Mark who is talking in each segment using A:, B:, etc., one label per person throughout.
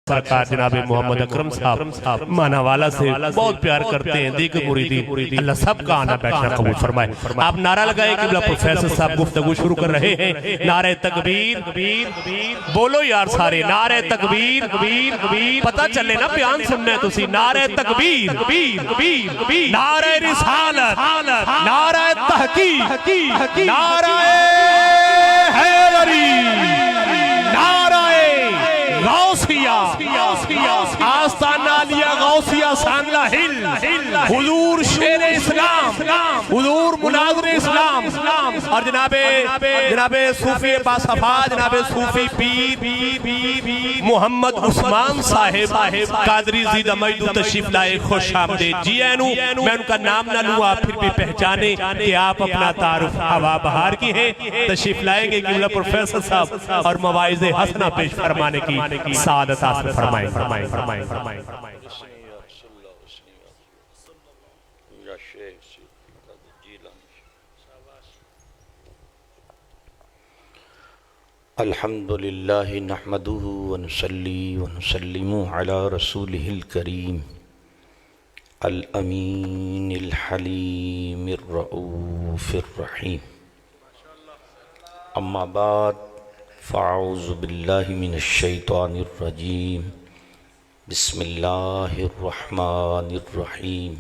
A: سرکار جناب محمد اکرم صاحب مانا والا سے بہت پیار کرتے ہیں، دیگر مریدین اللہ سب کا آنا بیٹھنا قبول فرمائے۔ آپ نعرہ لگائے قبلہ پروفیسر صاحب گفتگو شروع کر رہے ہیں۔ نعرہ تکبیر، بولو یار سارے نعرہ تکبیر، پتہ چلے نا بیان سننے تو سی نعرہ تکبیر، نعرہ رسالت، نعرہ تحقیق، نعرہ حیدری، نعرہ غوثیہ، آستانہ لیا غوثیہ سانگلہ ہل، حضور شیر اسلام، حضور مناظر اسلام، اور جناب صوفی باصفا، جناب صوفی پیر محمد عثمان صاحب قادری زیدہ مجدو تشریف لائے، خوش آمدید جی اینو۔ میں ان کا نام نہ لوں، آپ پھر بھی پہچانے کہ آپ اپنا تعارف ہوا بہار کی ہیں۔ تشریف لائیں گے قبلہ پروفیسر صاحب اور مواعظ حسنہ پیش فرمانے کی سعادت حاصل فرمائیں۔
B: الحمدللہ نحمدہ ونصلی ونسلم علی رسولہ الکریم الامین الحلیم الرؤوف الرحیم، اما بعد فاعوذ باللہ من الشیطان الرجیم، بسم اللہ الرحمن الرحیم،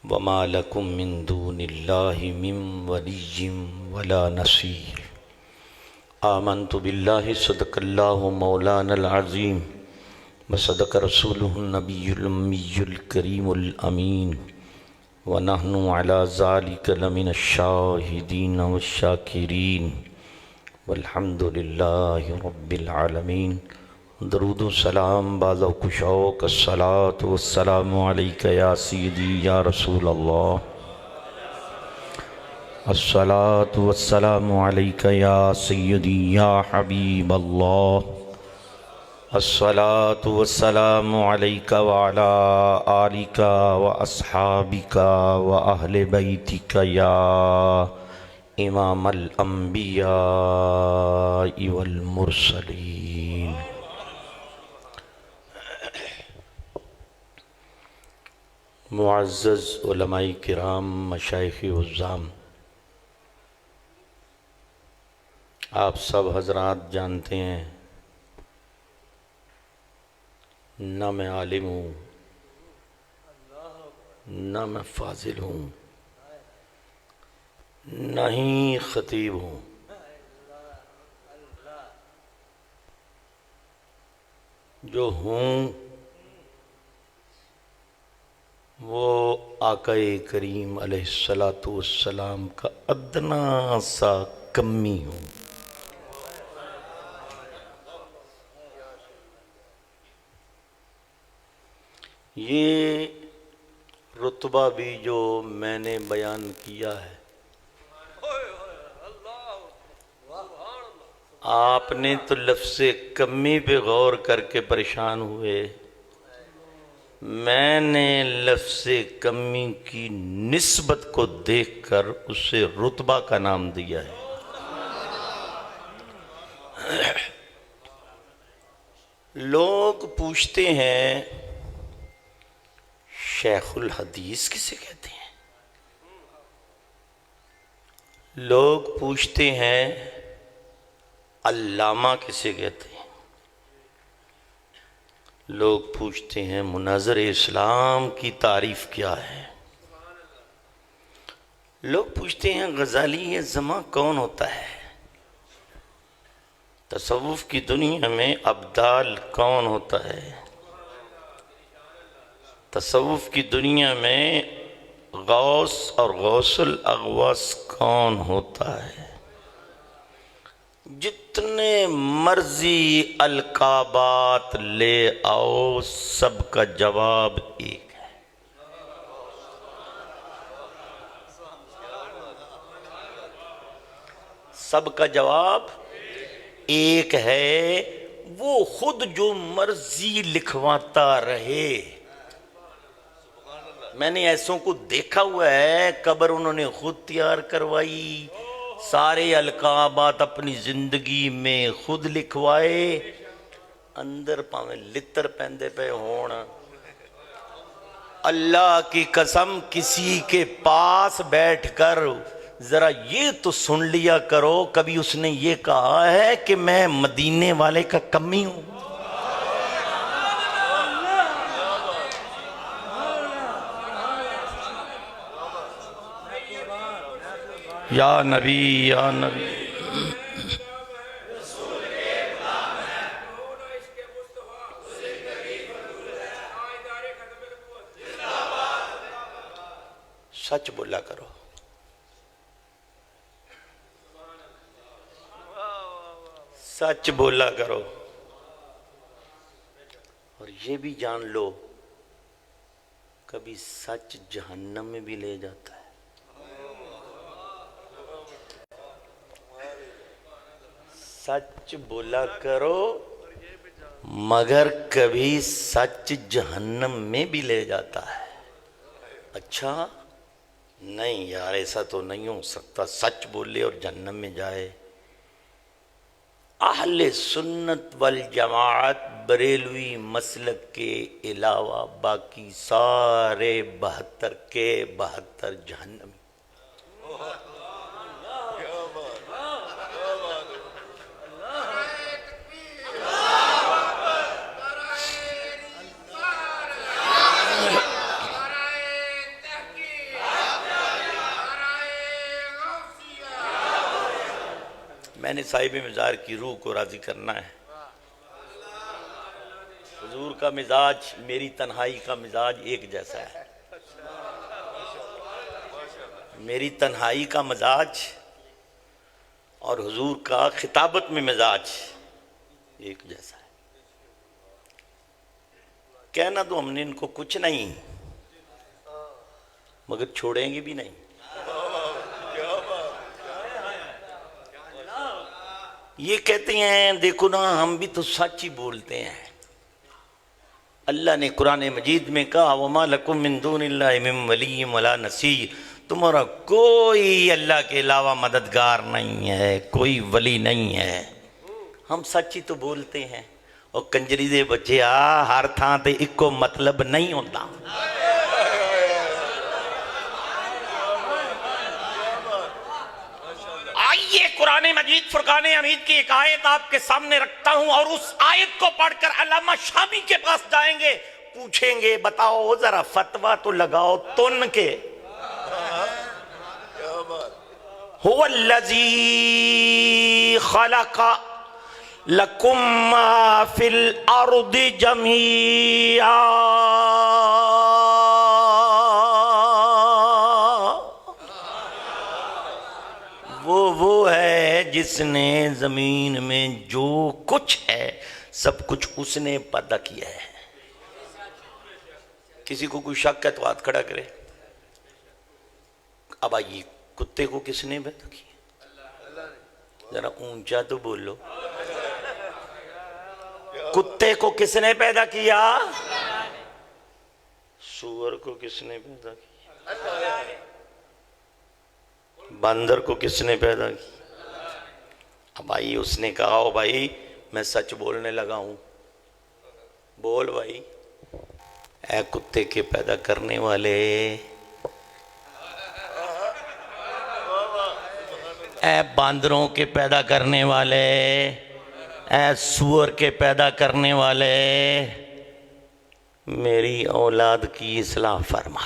B: وما لکم من دون اللہ من ولی ولا نصیر، آمنت باللہ صدق اللہ مولانا العظیم وصدق رسولہ النبی الامی الکریم الامین، ونحن علی ذالک لمن الشاہدین والشاکرین، والحمدللہ رب العالمین۔ درود و سلام بعد و کشوق، الصلاة والسلام علیکہ یا سیدی یا رسول اللہ، الصلاة والسلام علیکہ یا سیدی یا حبیب اللہ، الصلاة والسلام علیکہ وعلا آلکہ واصحابکہ واہل بیتکہ یا امام الانبیاء والمرسلین۔ معزز علماء کرام، مشائخ عظام، آپ سب حضرات جانتے ہیں نہ میں عالم ہوں، نہ میں فاضل ہوں، نہ ہی خطیب ہوں، جو ہوں وہ آقا کریم علیہ السلام کا ادنا سا کمی ہوں۔ یہ رتبہ بھی جو میں نے بیان کیا ہے، آپ نے تو لفظ کمی پہ غور کر کے پریشان ہوئے، میں نے لفظ کمی کی نسبت کو دیکھ کر اسے رتبہ کا نام دیا ہے۔ لوگ پوچھتے ہیں شیخ الحدیث کسے کہتے ہیں؟ لوگ پوچھتے ہیں علامہ کسے کہتے ہیں؟ لوگ پوچھتے ہیں مناظر اسلام کی تعریف کیا ہے؟ لوگ پوچھتے ہیں غزالی زماں کون ہوتا ہے؟ تصوف کی دنیا میں ابدال کون ہوتا ہے؟ تصوف کی دنیا میں غوث اور غوث الاغواث کون ہوتا ہے؟ جتنے مرضی القابات لے آؤ، سب کا جواب ایک ہے۔ سب کا جواب ایک ہے، وہ خود جو مرضی لکھواتا رہے۔ میں نے ایسوں کو دیکھا ہوا ہے، قبر انہوں نے خود تیار کروائی، سارے القابات اپنی زندگی میں خود لکھوائے، اندر پاویں لتر پہندے پہ ہون، اللہ کی قسم کسی کے پاس بیٹھ کر ذرا یہ تو سن لیا کرو کبھی اس نے یہ کہا ہے کہ میں مدینے والے کا کمی ہوں؟ یا نبی یا نبی سچ بولا کرو، سچ بولا کرو، اور یہ بھی جان لو کبھی سچ جہنم میں بھی لے جاتا ہے۔ سچ بولا کرو مگر کبھی سچ جہنم میں بھی لے جاتا ہے۔ اچھا نہیں یار ایسا تو نہیں ہو سکتا، سچ بولے اور جہنم میں جائے۔ اہل سنت والجماعت بریلوی مسلک کے علاوہ باقی سارے 72 کے 72 جہنمی۔ میں نے صاحب مزار کی روح کو راضی کرنا ہے۔ حضور کا مزاج میری تنہائی کا مزاج ایک جیسا ہے، میری تنہائی کا مزاج اور حضور کا خطابت میں مزاج ایک جیسا ہے۔ کہنا تو ہم نے ان کو کچھ نہیں مگر چھوڑیں گے بھی نہیں۔ یہ کہتے ہیں دیکھو نا ہم بھی تو سچ ہی بولتے ہیں۔ اللہ نے قرآن مجید میں کہا وَمَا لَكُم مِّن دُونِ اللَّهِ مِن وَلِيٍّ وَلَا نَصِيرٍ، تمہارا کوئی اللہ کے علاوہ مددگار نہیں ہے، کوئی ولی نہیں ہے۔ ہم سچ ہی تو بولتے ہیں۔ اور کنجری دے بچے ہر تھان تے اکو مطلب نہیں ہوتا۔ آئیے قرآن مجید فرقان حمید کی ایک آیت آپ کے سامنے رکھتا ہوں، اور اس آیت کو پڑھ کر علامہ شامی کے پاس جائیں گے، پوچھیں گے بتاؤ ذرا فتویٰ تو لگاؤ تن کے۔ هو الذی خلق لکم ما فی الارض جمیعا، وہ ہے جس نے زمین میں جو کچھ ہے سب کچھ اس نے پیدا کیا ہے۔ کسی کو کوئی شک ہے تو ہاتھ کھڑا کرے۔ اب آئیے کتے کو کس نے پیدا کیا؟ ذرا اونچا تو بولو، کتے کو کس نے پیدا کیا؟ سور کو کس نے پیدا کیا؟ بندر کو کس نے پیدا کیا؟ اب بھائی اس نے کہا او بھائی میں سچ بولنے لگا ہوں، بول بھائی۔ اے کتے کے پیدا کرنے والے، اے باندروں کے پیدا کرنے والے، اے سور کے پیدا کرنے والے، میری اولاد کی اصلاح فرما۔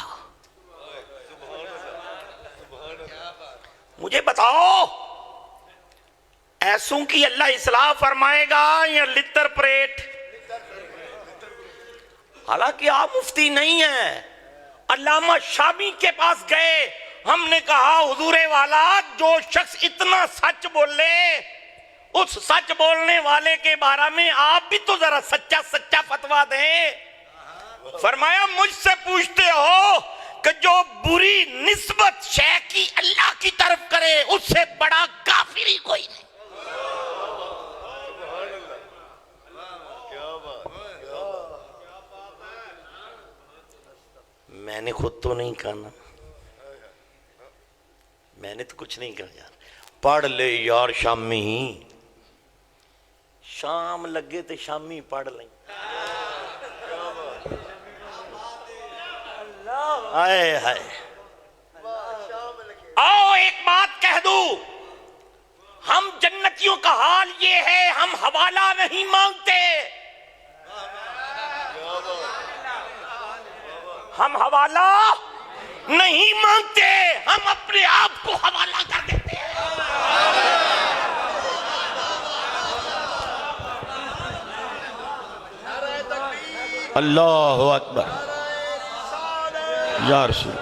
B: مجھے بتاؤ ایسوں کی اللہ اصلاح فرمائے گا یا لتر پریٹ؟ حالانکہ آپ مفتی نہیں ہیں، علامہ شامی کے پاس گئے، ہم نے کہا حضور والا جو شخص اتنا سچ بولے اس سچ بولنے والے کے بارے میں آپ بھی تو ذرا سچا سچا فتویٰ دیں۔ فرمایا مجھ سے پوچھتے ہو کہ جو بری نسبت شے کی اللہ کی طرف کرے اس سے بڑا کافر ہی کوئی نہیں۔ میں نے خود تو نہیں کہا نا، میں نے تو کچھ نہیں کہا یار۔ پڑھ لے یار شامی، شام لگے تے شامی پڑھ لیں. آئے ہائے. آؤ ایک بات کہہ دوں, ہم جنتیوں کا حال یہ ہے, ہم حوالہ نہیں مانگتے, ہم حوالہ نہیں مانگتے, ہم اپنے آپ کو حوالہ کر دیتے ہیں.
C: اللہ اکبر. یا رسول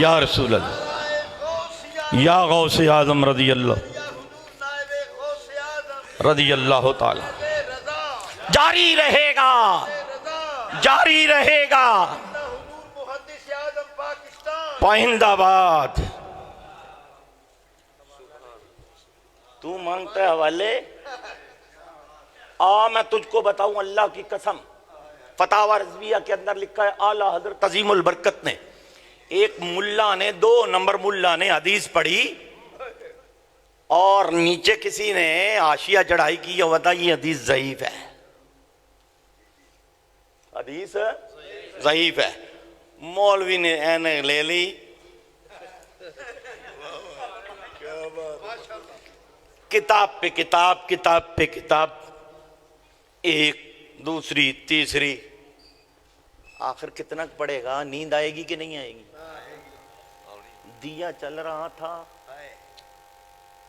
C: یا رسول اللہ یا غوث اعظم رضی اللہ تعالی.
B: جاری رہے گا, جاری رہے گا. پائند آباد. تو مانگتا ہے حوالے, میں تجھ کو بتاؤں اللہ کی قسم, فتاوی رضویہ کے اندر لکھا ہے اعلیٰ حضرت عظیم البرکت نے, ایک ملا نے, 2 نمبر ملا نے حدیث پڑھی اور نیچے کسی نے حاشیہ چڑھائی کی اور بتا یہ حدیث ضعیف ہے, حدیث ضعیف ہے. مولوی نے اینک لے لی, کتاب پہ کتاب, کتاب پہ کتاب, ایک دوسری تیسری, آخر کتنا پڑے گا؟ نیند آئے گی کہ نہیں آئے گی؟ دیا چل رہا تھا,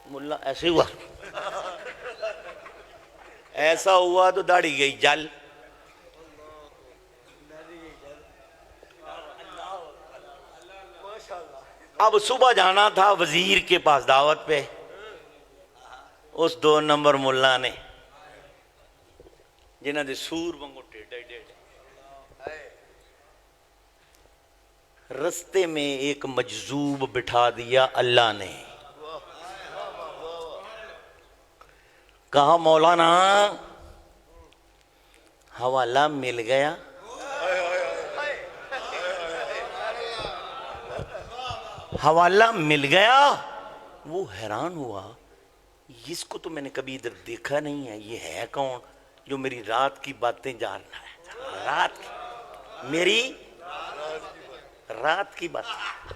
B: ملا ایسے ہوا, ایسا ہوا تو داڑھی گئی جل. اب صبح جانا تھا وزیر کے پاس دعوت پہ, اس 2 نمبر ملا نے جنہاں دے سور وانگو ٹیڑے رستے میں ایک مجذوب بٹھا دیا اللہ نے. کہا مولانا حوالہ مل گیا؟ حوالہ مل گیا. وہ حیران ہوا, اس کو تو میں نے کبھی ادھر دیکھا نہیں ہے, یہ ہے کون جو میری رات کی باتیں جان رہا ہے؟ رات کی, میری رات کی باتیں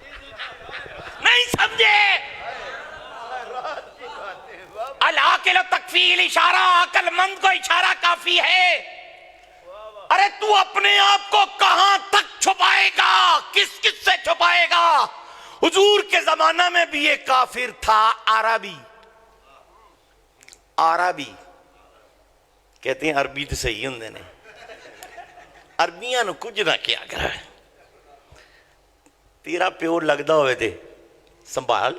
B: نہیں سمجھے. العاقل تکفی الاشارہ, عقل مند کو اشارہ کافی ہے. ارے تو اپنے آپ کو کہاں تک چھپائے گا, کس کس سے چھپائے گا؟ حضور کے زمانہ میں بھی ایک کافر تھا, عربی. عربی کہتے ہیں عربی تو صحیح ہوندے نے, عربیاں نو کچھ نہ کیا کر, تیرا پیو لگدا ہوئے تھے سنبھال,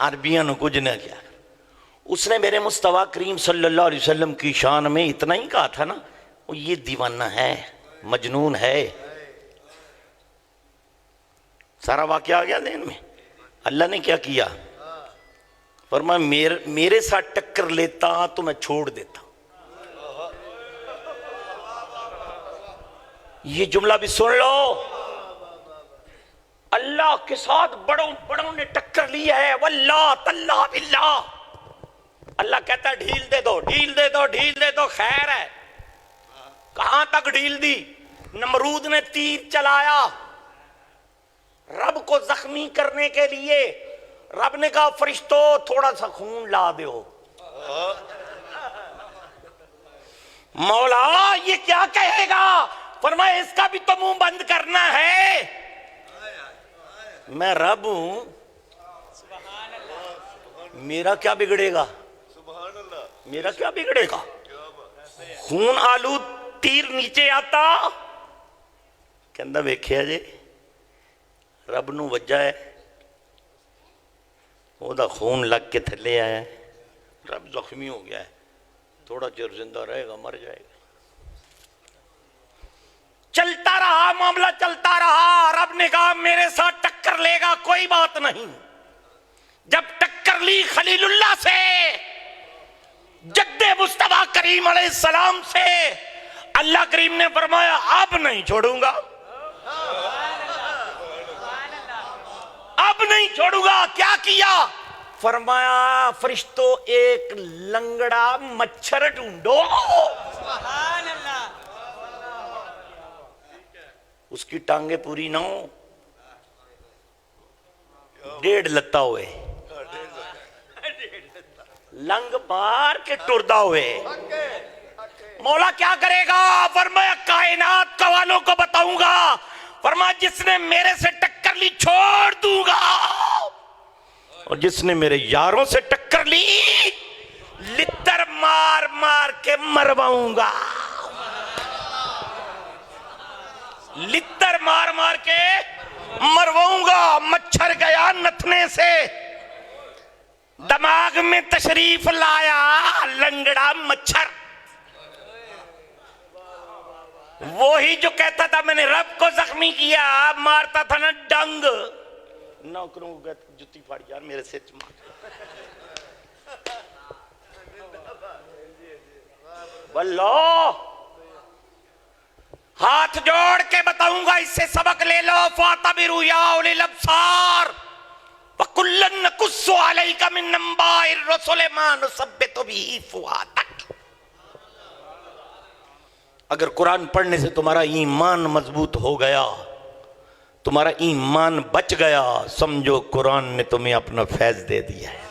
B: عربیاں نو کچھ نہ کیا. اس نے میرے مصطفیٰ کریم صلی اللہ علیہ وسلم کی شان میں اتنا ہی کہا تھا نا, وہ یہ دیوانہ ہے, مجنون ہے. سارا واقعہ آ گیا ذہن میں. اللہ نے کیا کیا؟ فرمایا میرے ساتھ ٹکر لیتا تو میں چھوڑ دیتا. یہ جملہ بھی سن لو, اللہ کے ساتھ بڑوں نے ٹکر لی ہے, واللہ تاللہ باللہ. اللہ کہتا ہے ڈھیل دے دو, ڈھیل دے دو, ڈھیل دے دو, خیر ہے. کہاں تک ڈھیل دی؟ نمرود نے تیر چلایا رب کو زخمی کرنے کے لیے. رب نے کہا فرشتوں تھوڑا سا خون لا دیو. مولا یہ کیا کہے گا؟ فرمایا اس کا بھی تو منہ بند کرنا ہے, میں رب ہوں, میرا کیا بگڑے گا؟ میرا کیا بگڑے گا؟ خون آلود تیر نیچے آتا, کہندہ ویکھیا جے رب نو وجہ ہے, وہ دا خون لگ کے تھلے آیا ہے, رب زخمی ہو گیا ہے, تھوڑا چیر زندہ رہے گا, مر جائے گا. چلتا رہا معاملہ, چلتا رہا. رب نے کہا میرے ساتھ ٹکر لے گا کوئی بات نہیں. جب ٹکر لی خلیل اللہ سے, جد مصطفیٰ کریم علیہ السلام سے, اللہ کریم نے فرمایا اب نہیں چھوڑوں گا, اب نہیں چھوڑوں گا. کیا کیا؟ فرمایا فرشتوں ایک لنگڑا مچھر ڈھونڈو. اس کی ٹانگیں پوری نہ ہو, 1.5 لتا ہوئے, لنگ مار کے ٹردہ ہوئے. مولا کیا کرے گا؟ فرمایا کائنات کا والوں کو بتاؤں گا. فرمایا جس نے میرے سے ٹکر لی چھوڑ دوں گا, اور جس نے میرے یاروں سے ٹکر لی لتر مار مار کے مرواؤں گا. لتر مار مار کے مرواؤں گا. مچھر گیا نتنے سے, دماغ میں تشریف لایا لنگڑا مچھر. وہی جو کہتا تھا میں نے رب کو زخمی کیا, مارتا تھا نا ڈنگ. نوکروں کو کہتا جتی پھاڑ یار میرے سے چمار. واللہ ہاتھ جوڑ کے بتاؤں گا, اس سے سبق لے لو. فَاعْتَبِرُوا يَا أُولِي الْأَبْصَارِ وَكُلًّا نَقُصُّ عَلَيْكَ مِنْ أَنْبَاءِ الرُّسُلِ مَا نُثَبِّتُ بِهِ فُؤَادَكَ. اگر قرآن پڑھنے سے تمہارا ایمان مضبوط ہو گیا, تمہارا ایمان بچ گیا, سمجھو قرآن نے تمہیں اپنا فیض دے دیا ہے.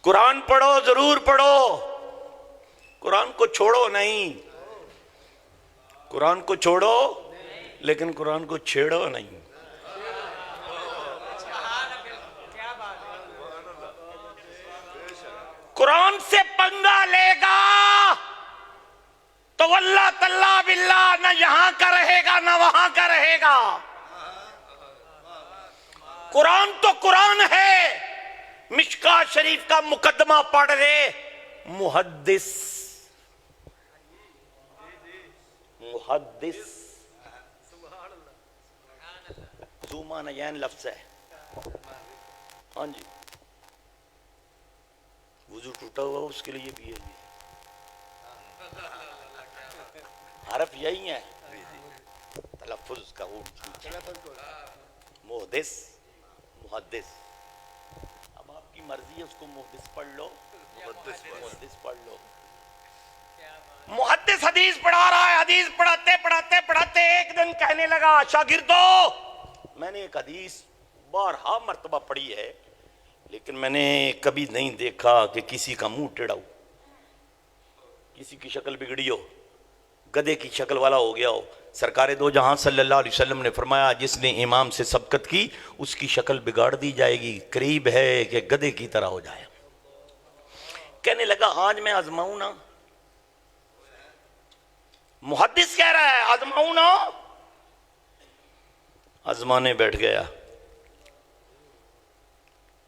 B: قرآن پڑھو, ضرور پڑھو, قرآن کو چھوڑو نہیں. قرآن کو چھوڑو لیکن قرآن کو چھیڑو نہیں. قرآن سے پنگا لے گا تو واللہ تاللہ باللہ نہ یہاں کا رہے گا نہ وہاں کا رہے گا. قرآن تو قرآن ہے. مشکات شریف کا مقدمہ پڑھ رہے محدث زومان یین لفظ ہے. ہاں جی, وضو ٹوٹا ہوا اس کے لیے بھی ہے, حرف یہی ہے تلفظ کا. محدث محدث, اب آپ کی مرضی ہے اس کو محدث پڑھ لو, محدث پڑھ لو. محدث حدیث پڑھا رہا ہے, حدیث پڑھاتے پڑھاتے پڑھاتے ایک دن کہنے لگا شاگردو, میں نے ایک حدیث بارہا مرتبہ پڑھی ہے لیکن میں نے کبھی نہیں دیکھا کہ کسی کا منہ ٹیڑھا ہو, کسی کی شکل بگڑی ہو, گدھے کی شکل والا ہو گیا ہو. سرکار دو جہاں صلی اللہ علیہ وسلم نے فرمایا جس نے امام سے سبقت کی اس کی شکل بگاڑ دی جائے گی, قریب ہے کہ گدھے کی طرح ہو جائے. کہنے لگا آج میں آزماؤں نا. محدث کہہ رہا ہے آزماؤں نا. آزمانے بیٹھ گیا.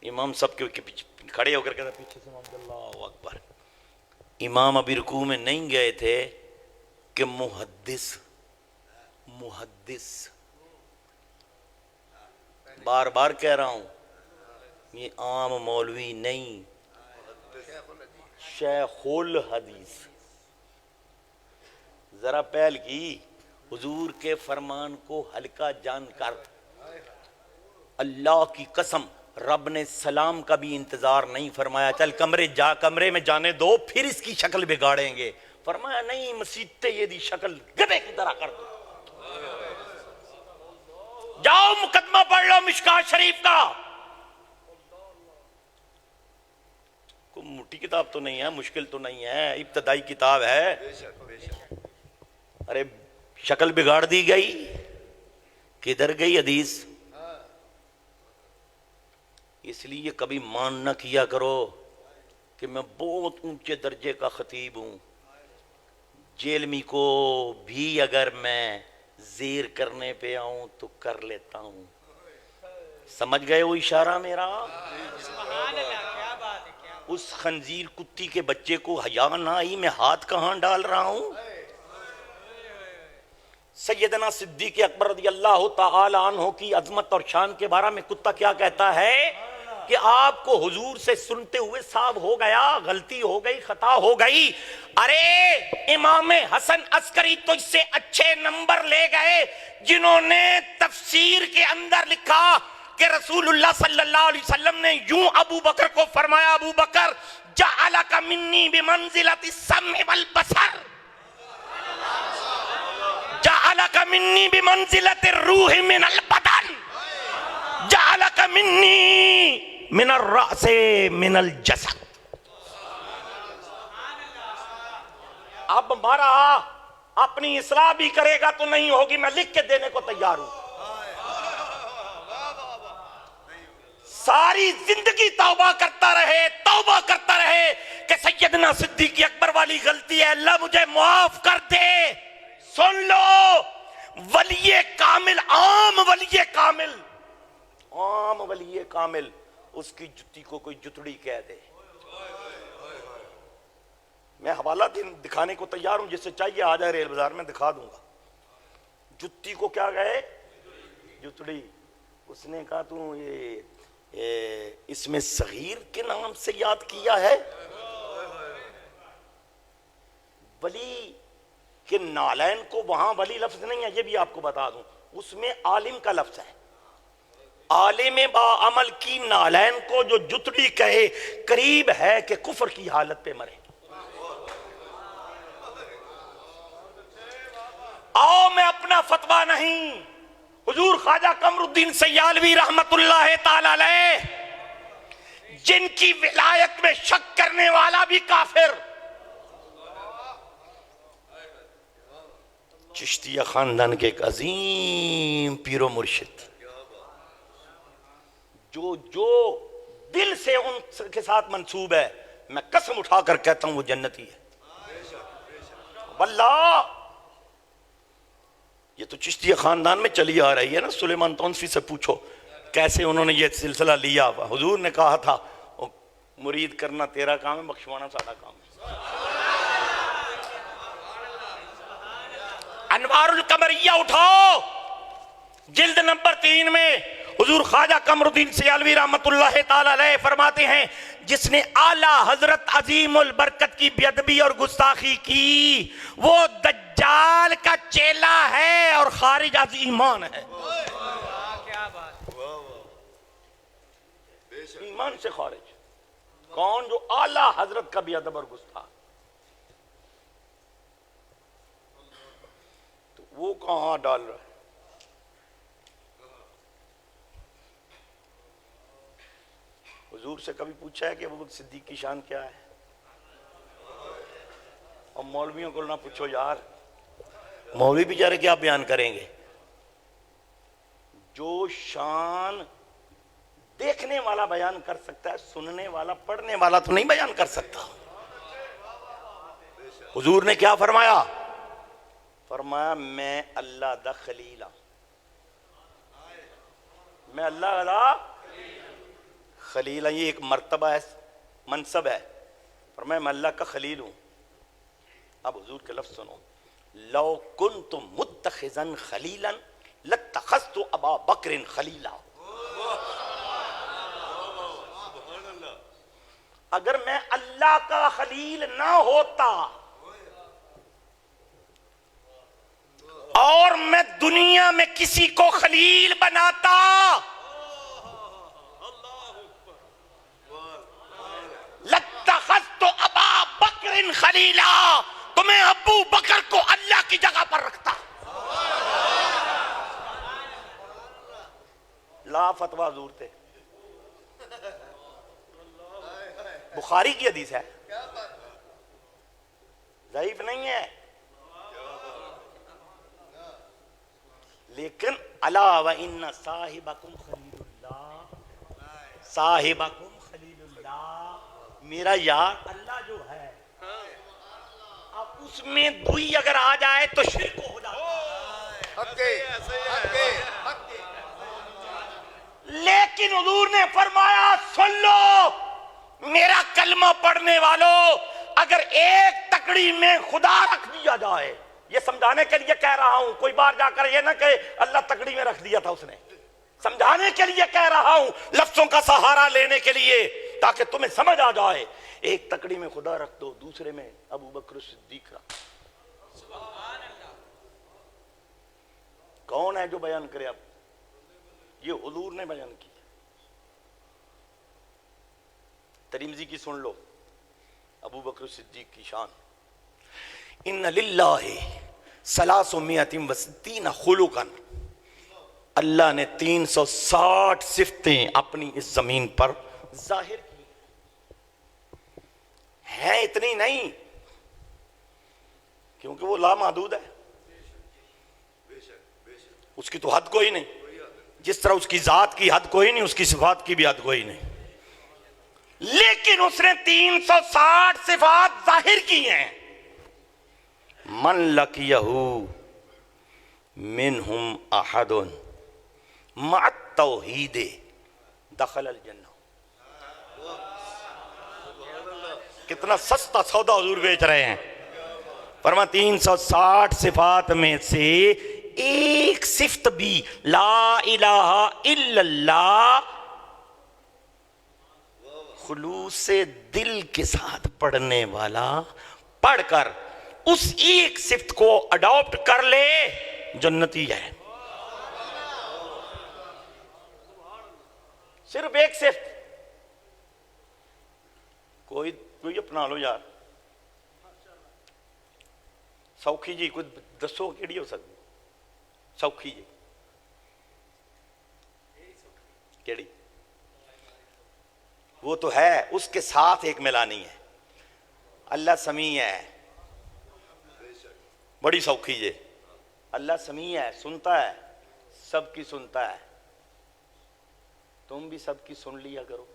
B: امام سب کے پیچھے کھڑے ہو کر کہتا پیچھے سے اللہ اکبر. امام ابھی رکوع میں نہیں گئے تھے کہ محدث بار بار کہہ رہا ہوں, یہ عام مولوی نہیں, شیخ الحدیث. ذرا پہل کی حضور کے فرمان کو ہلکا جان کر, اللہ کی قسم رب نے سلام کا بھی انتظار نہیں فرمایا چل کمرے میں جانے دو پھر اس کی شکل بگاڑیں گے. فرمایا نہیں, مسیطے یہ دی شکل گدھے کی طرح کر دو. جاؤ مقدمہ پڑھ لو مشکات شریف کا. کوئی موٹی کتاب تو نہیں ہے, مشکل تو نہیں ہے, ابتدائی کتاب ہے. ارے شکل بگاڑ دی گئی, کدھر گئی حدیث؟ اس لیے کبھی مان نہ کیا کرو کہ میں بہت اونچے درجے کا خطیب ہوں. جیلمی کو بھی اگر میں زیر کرنے پہ آؤں تو کر لیتا ہوں. سمجھ گئے وہ اشارہ میرا؟ اس خنزیر کتی کے بچے کو حیا نہ آئی میں ہاتھ کہاں ڈال رہا ہوں. سیدنا صدیق اکبر رضی اللہ تعالی عنہ کی عظمت اور شان کے بارے میں کتا کیا کہتا ہے کہ آپ کو حضور سے سنتے ہوئے صاحب ہو گیا، غلطی ہو گئی، خطا ہو گئی. ارے امام حسن عسکری تو اس سے اچھے نمبر لے گئے جنہوں نے تفسیر کے اندر لکھا کہ رسول اللہ صلی اللہ علیہ وسلم نے یوں ابو بکر کو فرمایا، ابو بکر جعلک منی بمنزلۃ السمع والبصر، جعلک منی بمنزلۃ الروح من البدن، جعلک منی من الرأس من الجسد. اب ہمارا اپنی اصلاح بھی کرے گا تو نہیں ہوگی، میں لکھ کے دینے کو تیار ہوں. ساری زندگی توبہ کرتا رہے کہ سیدنا صدیق اکبر والی غلطی ہے، اللہ مجھے معاف کر دے. سن لو، ولی کامل، عام ولی کامل، اس کی جتی کو کوئی جتڑی کہہ دے. میں حوالہ دکھانے کو تیار ہوں، جس سے چاہیے آ جائے ریل بازار میں دکھا دوں گا. جتی کو کیا گئے؟ جتڑی. اس نے کہا تو یہ اس میں صغیر کے نام سے یاد کیا ہے. ولی کہ نالین کو وہاں ولی لفظ نہیں ہے، یہ بھی آپ کو بتا دوں، اس میں عالم کا لفظ ہے. عالم با عمل کی نالین کو جو جتڑی کہے، قریب ہے کہ کفر کی حالت پہ مرے. آؤ میں اپنا فتویٰ نہیں، حضور خواجہ قمر الدین سیالوی رحمت اللہ تعالی علیہ، جن کی ولایت میں شک کرنے والا بھی کافر، چشتیہ خاندان کے ایک عظیم پیر و مرشد، جو دل سے ان کے ساتھ منسوب ہے، میں قسم اٹھا کر کہتا ہوں وہ جنتی ہے. واللہ یہ تو چشتیہ خاندان میں چلی آ رہی ہے نا. سلیمان تونسی سے پوچھو کیسے انہوں نے یہ سلسلہ لیا. حضور نے کہا تھا مرید کرنا تیرا کام ہے، بخشوانا سارا کام ہے. انوار القمریہ اٹھاؤ، جلد نمبر 3 میں حضور خواجہ قمر الدین سیالوی رحمت اللہ تعالی علیہ فرماتے ہیں، جس نے اعلیٰ حضرت عظیم البرکت کی بے ادبی اور گستاخی کی، وہ دجال کا چیلا ہے اور خارج از ایمان ہے. ایمان سے خارج. کون؟ جو اعلیٰ حضرت کا بے ادب اور گستاخ. تو وہ کہاں ڈال رہا ہے؟ حضور سے کبھی پوچھا ہے کہ ابوبکر صدیق کی شان کیا ہے؟ اور مولویوں کو نہ پوچھو یار، مولوی بیچارے کیا بیان کریں گے؟ جو شان دیکھنے والا بیان کر سکتا ہے، سننے والا، پڑھنے والا تو نہیں بیان کر سکتا. حضور نے کیا فرمایا؟ فرمایا میں اللہ دا خلیل ہوں. میں اللہ دا خلیل ہوں. یہ ایک مرتبہ ہے، منصب ہے. فرمایا میں اللہ کا خلیل ہوں. اب حضور کے لفظ سنو، لو کنت متخذا خلیلا لاتخذت ابا بکر خلیلا. اگر میں اللہ کا خلیل نہ ہوتا اور میں دنیا میں کسی کو خلیل بناتا، لاتخذت ابا بکر خلیلا، تو میں ابو بکر کو اللہ کی جگہ پر رکھتا. لا فتویٰ حضور تھے. بخاری کی حدیث ہے، ضعیف نہیں ہے. لیکن الا وان صاحبکم خلیل اللہ، صاحبکم خلیل اللہ، میرا یار اللہ جو ہے، اب اس میں دوئی اگر آ جائے تو شرک ہو جاتا ہے. لیکن حضور نے فرمایا سن لو میرا کلمہ پڑھنے والوں، اگر ایک تکڑی میں خدا رکھ دیا جائے یہ سمجھانے کے لیے کہہ رہا ہوں، کوئی بار جا کر یہ نہ کہے اللہ تکڑی میں رکھ دیا تھا اس نے، سمجھانے کے لیے کہہ رہا ہوں، لفظوں کا سہارا لینے کے لیے، تاکہ تمہیں سمجھ آ جائے۔ ایک تکڑی میں خدا رکھ دو، دوسرے میں ابو بکر صدیق رکھ۔ کون ہے جو بیان کرے؟ اب یہ حضور نے بیان کی۔ ترمذی کی سن لو، ابو بکر صدیق کی شان، ان للہ 360 خلقا، اللہ نے 360 صفتیں اپنی اس زمین پر ظاہر کی ہیں، اتنی نہیں کیونکہ وہ لامحدود ہے، اس کی تو حد کوئی نہیں، جس طرح اس کی ذات کی حد کوئی نہیں، اس کی صفات کی بھی حد کوئی نہیں، لیکن اس نے 360 صفات ظاہر کی ہیں۔ من لقیہ منہم احد مع التوحید دخل الجنہ۔ کتنا سستا سودا حضور بیچ رہے ہیں، فرما 360 صفات میں سے ایک صفت بھی لا الہ الا اللہ خلوص دل کے ساتھ پڑھنے والا پڑھ کر اس ایک صفت کو اڈاپٹ کر لے، جنتی ہے۔ صرف ایک صفت، کوئی اپنا لو یار، سوکھی جی کوئی دسو کیڑی ہو سکتی؟ سوکھی جی کیڑی؟ وہ تو ہے، اس کے ساتھ ایک ملانی ہے، اللہ سمیع ہے، بڑی سوکھی جی، اللہ سمیع ہے، سنتا ہے، سب کی سنتا ہے، تم بھی سب کی سن لیا کرو۔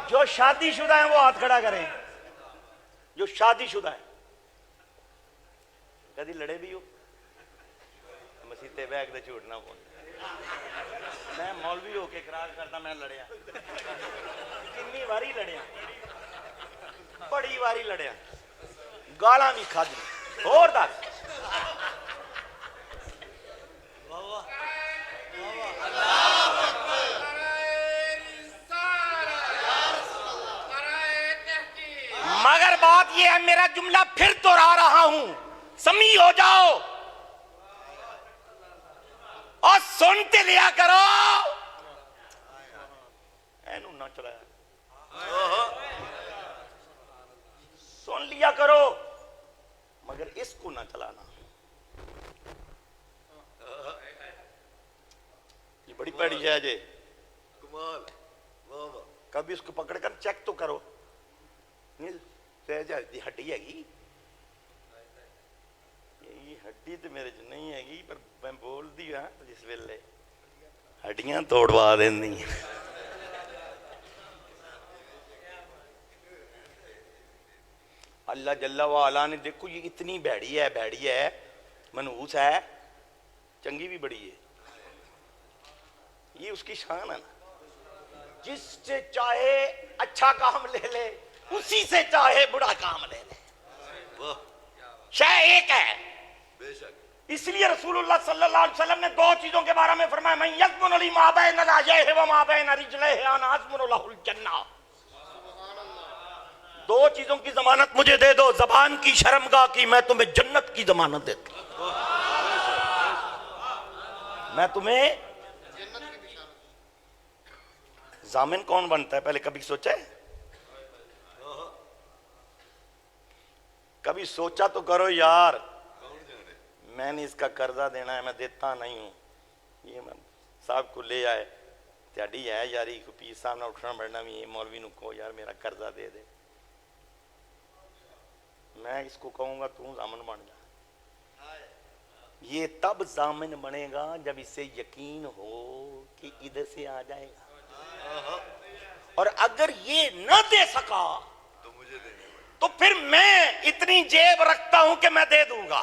B: جو شادی شدہ ہیں وہ ہاتھ کھڑا کریں، جو شادی شدہ ہیں۔ کدی لڑے بھی ہو؟ مسیتے بیگ دے جھوٹ نہ بول، میں مولوی ہو کے اقرار کرتا میں لڑیا، کنی واری لڑیا، بڑی واری لڑیا، گالاں بھی کھادی، اور دس مگر بات یہ ہے، میرا جملہ پھر دوہرا رہا ہوں، سمیع ہو جاؤ اور سنتے لیا کرو، اینو نہ چلایا، سن لیا کرو مگر اس کو نہ چلانا۔ یہ بڑی پیڑی ہے جی، کبھی اس کو پکڑ کر چیک تو کرو، ہڈی ہے گی، یہ ہڈی تو میرے نہیں ہے گی، پر میں بول دی ہاں جس ویلے ہڈیاں توڑوا دینی۔ اللہ جل وعلا نے دیکھو یہ اتنی بھیڑی ہے، منحوس ہے، چنگی بھی بڑی ہے، یہ اس کی شان ہے نا، جس سے چاہے اچھا کام لے لے، اسی سے چاہے بڑا کام لے لے، شے ایک ہے۔ اس لیے رسول اللہ صلی اللہ علیہ وسلم نے دو چیزوں کے بارے میں فرمایا، من یضمن لی ما بین لاحیہ و ما بین رجلیہ انا اضمن لہ الجنہ۔ دو چیزوں کی ضمانت مجھے دے دو، زبان کی، شرمگاہ کی، میں تمہیں جنت کی ضمانت دیتا ہوں، میں تمہیں۔ ضامن کون بنتا ہے پہلے کبھی سوچا ہے؟ کبھی سوچا تو کرو یار، میں نے اس کا قرضہ دینا ہے، میں دیتا نہیں ہوں، یہ صاحب کو لے آئے، تیاڈی ہے یاری کو پیر صاحب نہ اٹھنا بڑھنا بھی، یہ مولوی نو کہو یار میرا قرضہ دے دے، میں اس کو کہوں گا تو ضامن بن جا۔ یہ تب ضامن بنے گا جب اسے یقین ہو کہ ادھر سے آ جائے گا، اور اگر یہ نہ دے سکا تو پھر میں اتنی جیب رکھتا ہوں کہ میں دے دوں گا.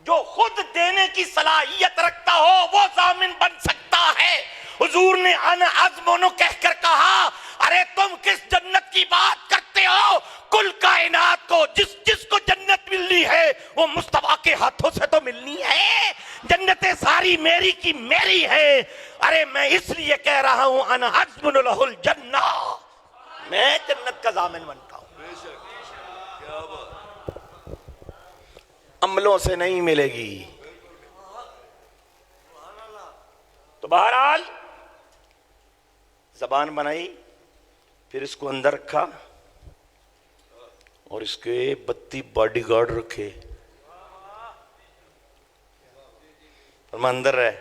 B: جو خود دینے کی صلاحیت رکھتا ہو وہ ضامن بن سکتا ہے. حضور نے انا عزم کہہ کر کہا ارے تم کس جنت کی بات کرتے ہو؟ کل کائنات کو جس کو جنت ملنی ہے وہ مصطفیٰ کے ہاتھوں سے تو ملنی ہے. جنتیں ساری میری کی میری ہے. ارے میں اس لیے کہہ رہا ہوں انا عزم لہ الجنہ، میں جنت کا ضامن بنتا ہوں. عملوں سے نہیں ملے گی. تو بہرحال زبان بنائی، پھر اس کو اندر رکھا اور اس کے 32 باڈی گارڈ رکھے. فرمایا اندر رہ،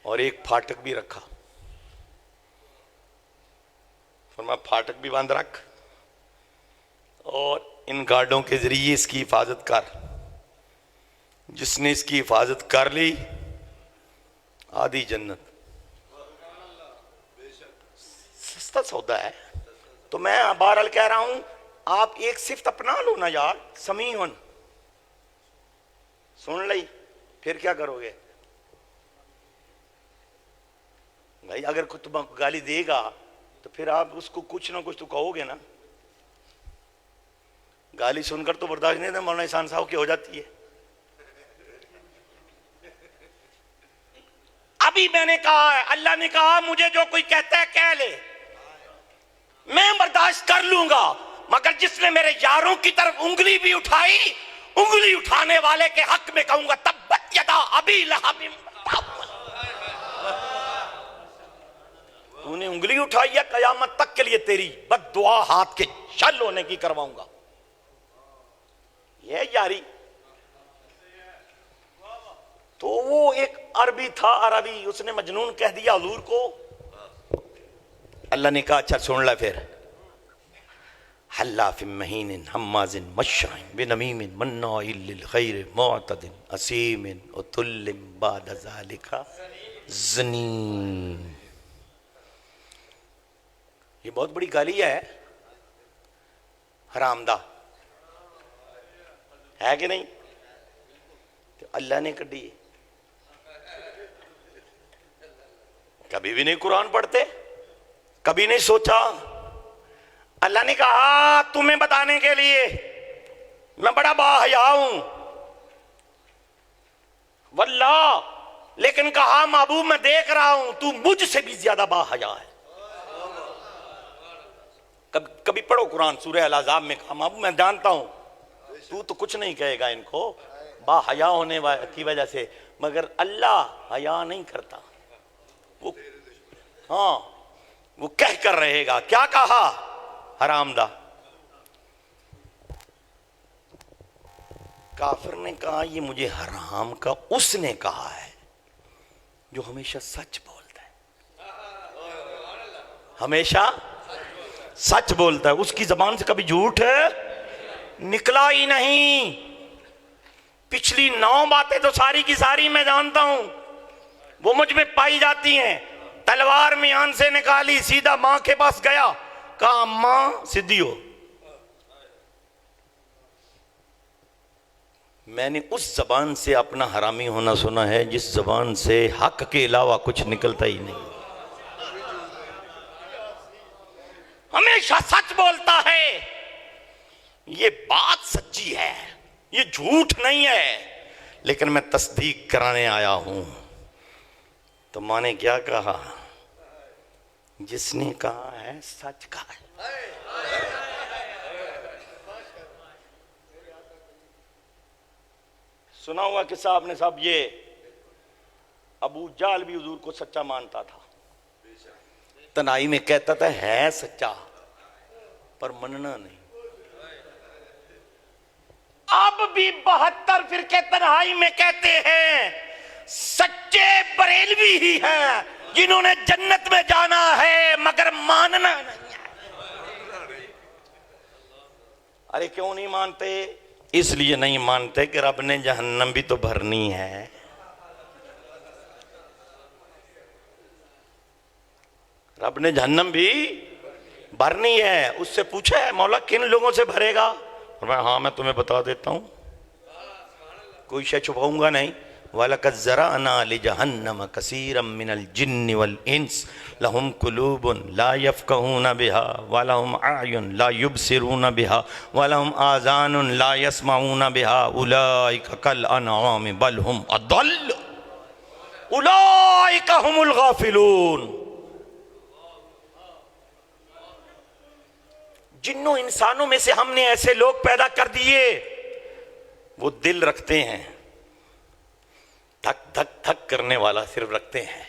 B: اور ایک پھاٹک بھی رکھا. فرمایا پھاٹک بھی بند رکھ اور ان گارڈوں کے ذریعے اس کی حفاظت کر. جس نے اس کی حفاظت کر لی آدھی جنت. سستا سودا ہے. تو میں بہرحال کہہ رہا ہوں آپ ایک صفت اپنا لو نا یار، سمیعن. سن لئی پھر کیا کرو گے بھائی؟ اگر کوئی تمہیں گالی دے گا تو پھر آپ اس کو کچھ نہ کچھ تو کہو گے نا. گالی سن کر تو برداشت نہیں تھا، مولانا احسان صاحب کی ہو جاتی ہے. ابھی میں نے کہا ہے، اللہ نے کہا مجھے جو کوئی کہتا ہے کہہ لے، میں برداشت کر لوں گا، مگر جس نے میرے یاروں کی طرف انگلی بھی اٹھائی، انگلی اٹھانے والے کے حق میں کہوں گا تبت یدا ابی لہب تب. تو نے انگلی اٹھائی ہے، قیامت تک کے لیے تیری بد دعا ہاتھ کے چھل ہونے کی کرواؤں گا. یہ یاری. تو وہ ایک عربی تھا، عربی، اس نے مجنون کہہ دیا حضور کو. اللہ نے کہا اچھا سن لے پھر. حلاف مہین حماز مشاء بنمیم مناع للخیر معتد اثیم عتل بعد ذلک زنیم. یہ بہت بڑی گالی ہے، حرامدہ ہے کہ نہیں؟ تو اللہ نے کڈی. کبھی بھی نہیں قرآن پڑھتے، کبھی نہیں سوچا. اللہ نے کہا تمہیں بتانے کے لیے میں بڑا باحیا ہوں واللہ، لیکن کہا محبوب میں دیکھ رہا ہوں تو مجھ سے بھی زیادہ باحیا ہے. کبھی پڑھو قرآن سورہ الاحزاب میں، کہا محبوب میں جانتا ہوں تو کچھ نہیں کہے گا ان کو باحیا ہونے کی وجہ سے، مگر اللہ حیا نہیں کرتا. وہ ہاں وہ کہہ کر رہے گا. کیا کہا؟ حرامدہ. کافر نے کہا یہ مجھے حرام کا اس نے کہا ہے جو ہمیشہ سچ بولتا ہے، ہمیشہ سچ بولتا ہے. اس کی زبان سے کبھی جھوٹ نکلا ہی نہیں. پچھلی 9 باتیں تو ساری کی ساری میں جانتا ہوں، وہ مجھ میں پائی جاتی ہیں. تلوار میان سے نکالی، سیدھا ماں کے پاس گیا، کہا ماں سدھی ہو. میں نے اس زبان سے اپنا حرامی ہونا سنا ہے جس زبان سے حق کے علاوہ کچھ نکلتا ہی نہیں. ہمیشہ سچ بولتا ہے. یہ بات سچی ہے، یہ جھوٹ نہیں ہے، لیکن میں تصدیق کرانے آیا ہوں. تو ماں نے کیا کہا؟ جس نے کہا ہے سچ کہا ہے. سنا ہوا کہ صاحب نے صاحب یہ ابو جہل بھی حضور کو سچا مانتا تھا. تنہائی میں کہتا تھا ہے سچا پر مننا نہیں. اب بھی 72 فرقے تنہائی میں کہتے ہیں سچے بریلوی ہی ہیں جنہوں نے جنت میں جانا ہے مگر ماننا نہیں ہے. ارے کیوں نہیں مانتے؟ اس لیے نہیں مانتے کہ رب نے جہنم بھی تو بھرنی ہے. رب نے جہنم بھی بھرنی ہے. اس سے پوچھا ہے مولا کن لوگوں سے بھرے گا؟ فرمایا ہاں میں تمہیں بتا دیتا ہوں, کوئی شے چھپاؤں گا نہیں. وَلَقَدْ زَرَعْنَا لِجَهَنَّمَ كَثِيرًا مِّنَ الْجِنِّ وَالْإِنسِ لَهُمْ قُلُوبٌ لَا يَفْقَهُونَ بِهَا وَلَهُمْ أَعْيُنٌ لَا يُبْصِرُونَ بِهَا وَلَهُمْ آذَانٌ لَا يَسْمَعُونَ بِهَا أُولَٰئِكَ كَالْأَنْعَامِ بَلْ هُمْ أَضَلُّ أُولَٰئِكَ هُمُ الْغَافِلُونَ. جنوں انسانوں میں سے ہم نے ایسے لوگ پیدا کر دیے, وہ دل رکھتے ہیں, دھک دھک دھک کرنے والا صرف رکھتے ہیں.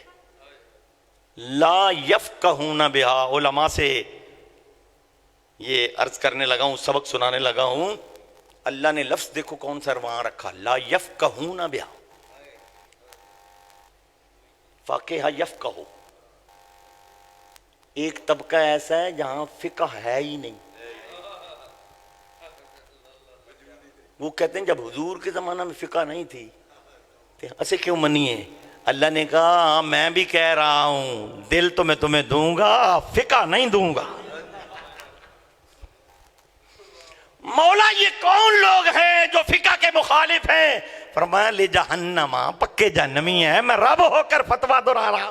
B: لا یفقہون بہا. علماء سے یہ عرض کرنے لگا ہوں, سبق سنانے لگا ہوں, اللہ نے لفظ دیکھو کون سا وہاں رکھا, لا یفقہون بہا. فقہ یفقہو, ایک طبقہ ایسا ہے جہاں فقہ ہے ہی نہیں. وہ کہتے ہیں جب حضور کے زمانہ میں فقہ نہیں تھی ایسے کیوں منیے؟ اللہ نے کہا میں بھی کہہ رہا ہوں دل تو میں تمہیں دوں گا, فقہ نہیں دوں گا. مولا یہ کون لوگ ہیں جو فقہ کے مخالف ہیں؟ فرمایا لے جہنم, پکے جہنمی ہیں, میں رب ہو کر فتویٰ دہرا رہا.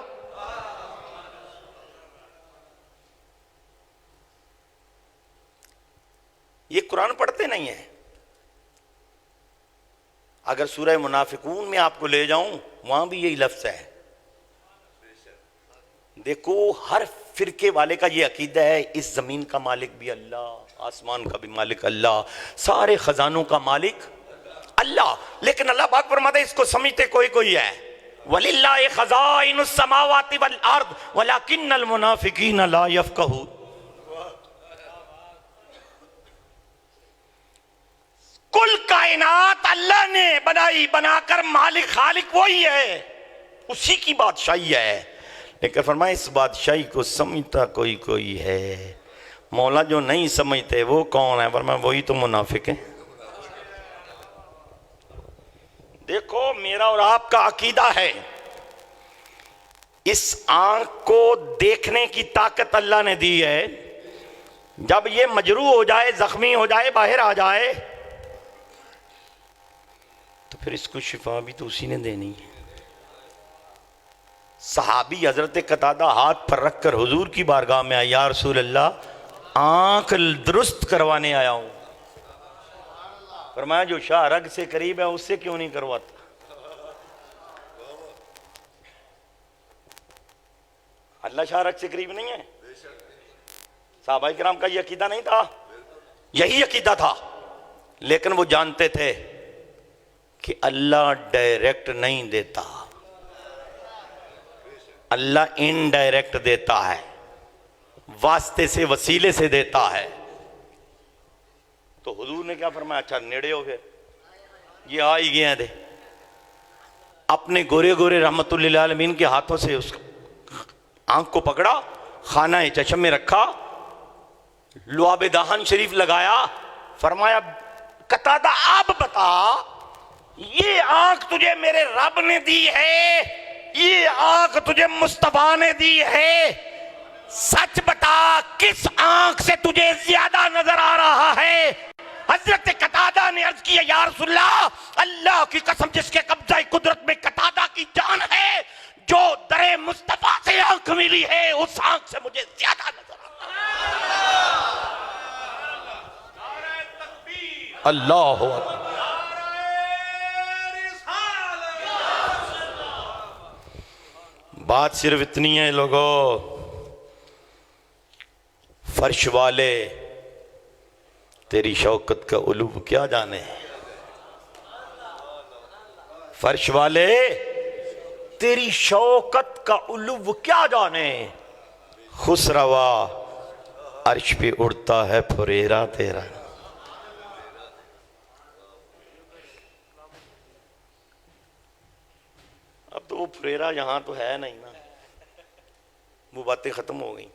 B: یہ قرآن پڑھتے نہیں ہیں. اگر سورہ منافقون میں آپ کو لے جاؤں وہاں بھی یہی لفظ ہے. دیکھو ہر فرقے والے کا یہ عقیدہ ہے اس زمین کا مالک بھی اللہ, آسمان کا بھی مالک اللہ, سارے خزانوں کا مالک اللہ. لیکن اللہ پاک فرماتا ہے اس کو سمجھتے کوئی کوئی ہے. وَلِلَّهِ خَزَائِنُ السَّمَاوَاتِ وَالْأَرْضِ وَلَكِنَّ الْمُنَافِقِينَ لَا يَفْقَهُونَ. کل کائنات اللہ نے بنائی, بنا کر مالک خالق وہی ہے, اسی کی بادشاہی ہے. لیکن فرمایا اس بادشاہی کو سمجھتا کوئی کوئی ہے. مولا جو نہیں سمجھتے وہ کون ہے؟ فرمایا وہی تو منافق ہے. دیکھو میرا اور آپ کا عقیدہ ہے اس آنکھ کو دیکھنے کی طاقت اللہ نے دی ہے. جب یہ مجروح ہو جائے, زخمی ہو جائے, باہر آ جائے تو پھر اس کو شفا بھی تو اسی نے دینی ہے. صحابی حضرت قتادہ ہاتھ پر رکھ کر حضور کی بارگاہ میں آیا, یا رسول اللہ آنکھ درست کروانے آیا ہوں. فرمایا جو شاہ رگ سے قریب ہے اس سے کیوں نہیں کرواتا؟ اللہ شاہ رگ سے قریب نہیں ہے. صحابہ کرام کا یہ عقیدہ نہیں تھا, یہی عقیدہ تھا. لیکن وہ جانتے تھے کہ اللہ ڈائریکٹ نہیں دیتا, اللہ انڈائریکٹ دیتا ہے, واسطے سے وسیلے سے دیتا ہے. تو حضور نے کیا فرمایا؟ اچھا نیڑے ہو گئے, یہ آ ہی گئے ہیں. اپنے گورے گورے رحمت اللہ العالمین کے ہاتھوں سے اس آنکھ کو پکڑا, خانہ چشم میں رکھا, لعاب دہن شریف لگایا. فرمایا قتادہ آپ بتا, یہ آنکھ تجھے میرے رب نے دی ہے, یہ آنکھ تجھے مصطفیٰ نے دی ہے, سچ بتا کس آنکھ سے تجھے زیادہ نظر آ رہا ہے؟ حضرت قتادہ نے عرض کیا یا رسول اللہ, اللہ کی قسم جس کے قبضہ قدرت میں قتادہ کی جان ہے, جو در مصطفیٰ سے آنکھ ملی ہے اس آنکھ سے مجھے زیادہ نظر آتا ہے. اللہ اکبر. بات صرف اتنی ہے لوگوں, فرش والے تیری شوکت کا علو کیا جانے, فرش والے تیری شوکت کا علو کیا جانے, خسروا عرش پہ اڑتا ہے پھریرا تیرا. اب تو وہ پھریرا یہاں تو ہے نہیں نا, وہ باتیں ختم ہو گئیں.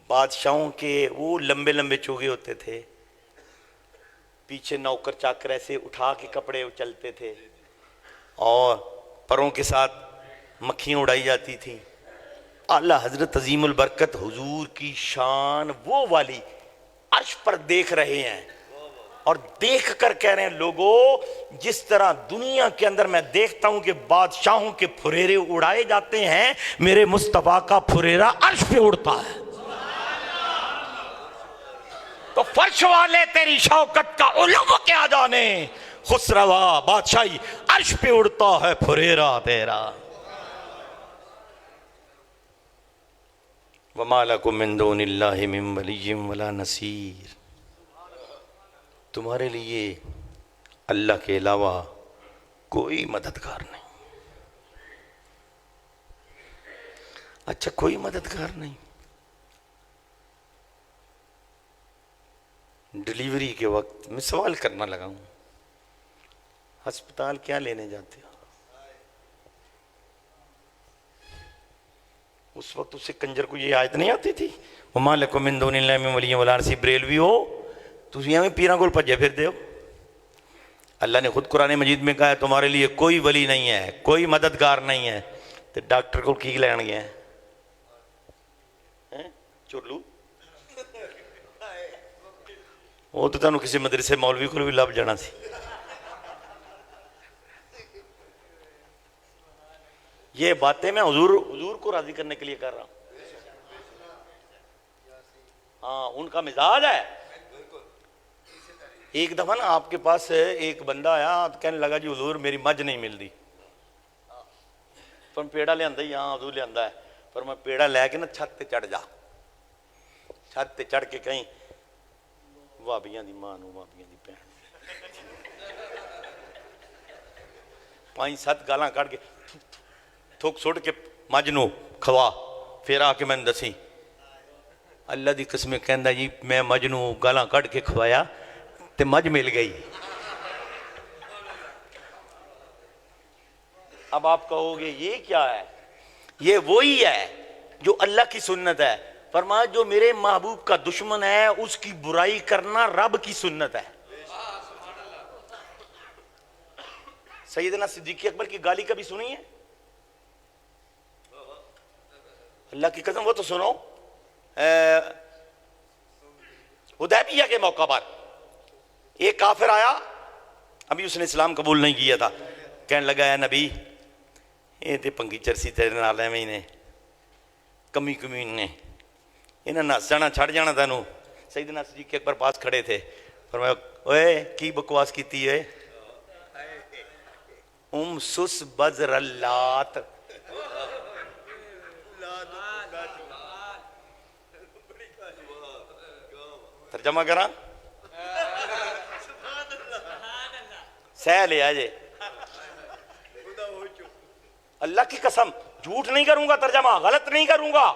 B: بادشاہوں کے وہ لمبے لمبے چوگے ہوتے تھے, پیچھے نوکر چاکر ایسے اٹھا کے کپڑے چلتے تھے, اور پروں کے ساتھ مکھیاں اڑائی جاتی تھیں. اعلیٰ حضرت عظیم البرکت حضور کی شان وہ والی عرش پر دیکھ رہے ہیں اور دیکھ کر کہہ رہے ہیں لوگوں جس طرح دنیا کے اندر میں دیکھتا ہوں کہ بادشاہوں کے پھریرے اڑائے جاتے ہیں میرے مصطفیٰ کا پھریرا عرش پہ اڑتا ہے. تو فرش والے تیری شوکت کا علو کیا جانے خسروا بادشاہی عرش پہ اڑتا ہے پھریرا تیرا. وَمَا لَكُم مِّن دُونِ اللَّهِ مِن وَلِيٍّ وَلَا نَصِيرٍ. تمہارے لیے اللہ کے علاوہ کوئی مددگار نہیں. اچھا کوئی مددگار نہیں. ڈیلیوری کے وقت میں سوال کرنا لگا ہوں ہسپتال کیا لینے جاتے ہو؟ اس وقت اسے کنجر کو یہ آیت نہیں آتی تھی وَمَا لَكُم مِّن دُونِ اللَّهِ مِن وَلِيٍّ وَلَا نَصِيرٍ. بریلوی ہو تسی ہمیں پیران گول پجے پھر دے ہو. اللہ نے خود قرآن مجید میں کہا ہے تمہارے لیے کوئی ولی نہیں ہے کوئی مددگار نہیں ہے. تو ڈاکٹر کو کی لین گیا ہے چلو وہ تو تانوں کسی مدرسے مولوی کو بھی لب جانا سی. یہ باتیں میں حضور کو راضی کرنے کے لیے کر رہا ہوں. ہاں ان کا مزاج ہے. ایک دفعہ نا آپ کے پاس ایک بندہ آیا تو کہنے لگا جی حضور میری مجھ نہیں ملتی. پر پیڑا لے آندا ہی ہاں حضور لے آندا ہے پر میں پیڑا لے کے نا چھت تے چڑھ جا. چھت تے چڑھ کے کہیں وابیاں دی ماں نو وابیاں دی بہن 5-7 گالاں کڑ کے تھوک سٹ کے مجھ نو کھوا پھر آ کے میں نے دسی اللہ دی قسمیں کہندا جی میں مجھ نو گالاں کڑ کے کھوایا تے مجھ مل گئی. اب آپ کہو گے یہ کیا ہے؟ یہ وہی ہے جو اللہ کی سنت ہے. فرمایا جو میرے محبوب کا دشمن ہے اس کی برائی کرنا رب کی سنت ہے. سیدنا صدیق اکبر کی گالی کبھی سنی ہے؟ اللہ کی قسم وہ تو سنو حدیبیہ کے موقع پر ایک کافر آیا ابھی اس نے اسلام قبول نہیں کیا تھا. کہنے لگا ہے نبی یہ تے پنگی چرسی تیرے نال ایویں نے کمی نے انہیں نس جانا چھڑ جانا تینوں. سیدنا صدیق اکبر پاس کھڑے تھے فرمایا اوے کی بکواس کیتی ہے سس بزر اللات. ترجمہ کرا سہ لیا جے اللہ کی قسم جھوٹ نہیں کروں گا ترجمہ غلط نہیں کروں گا.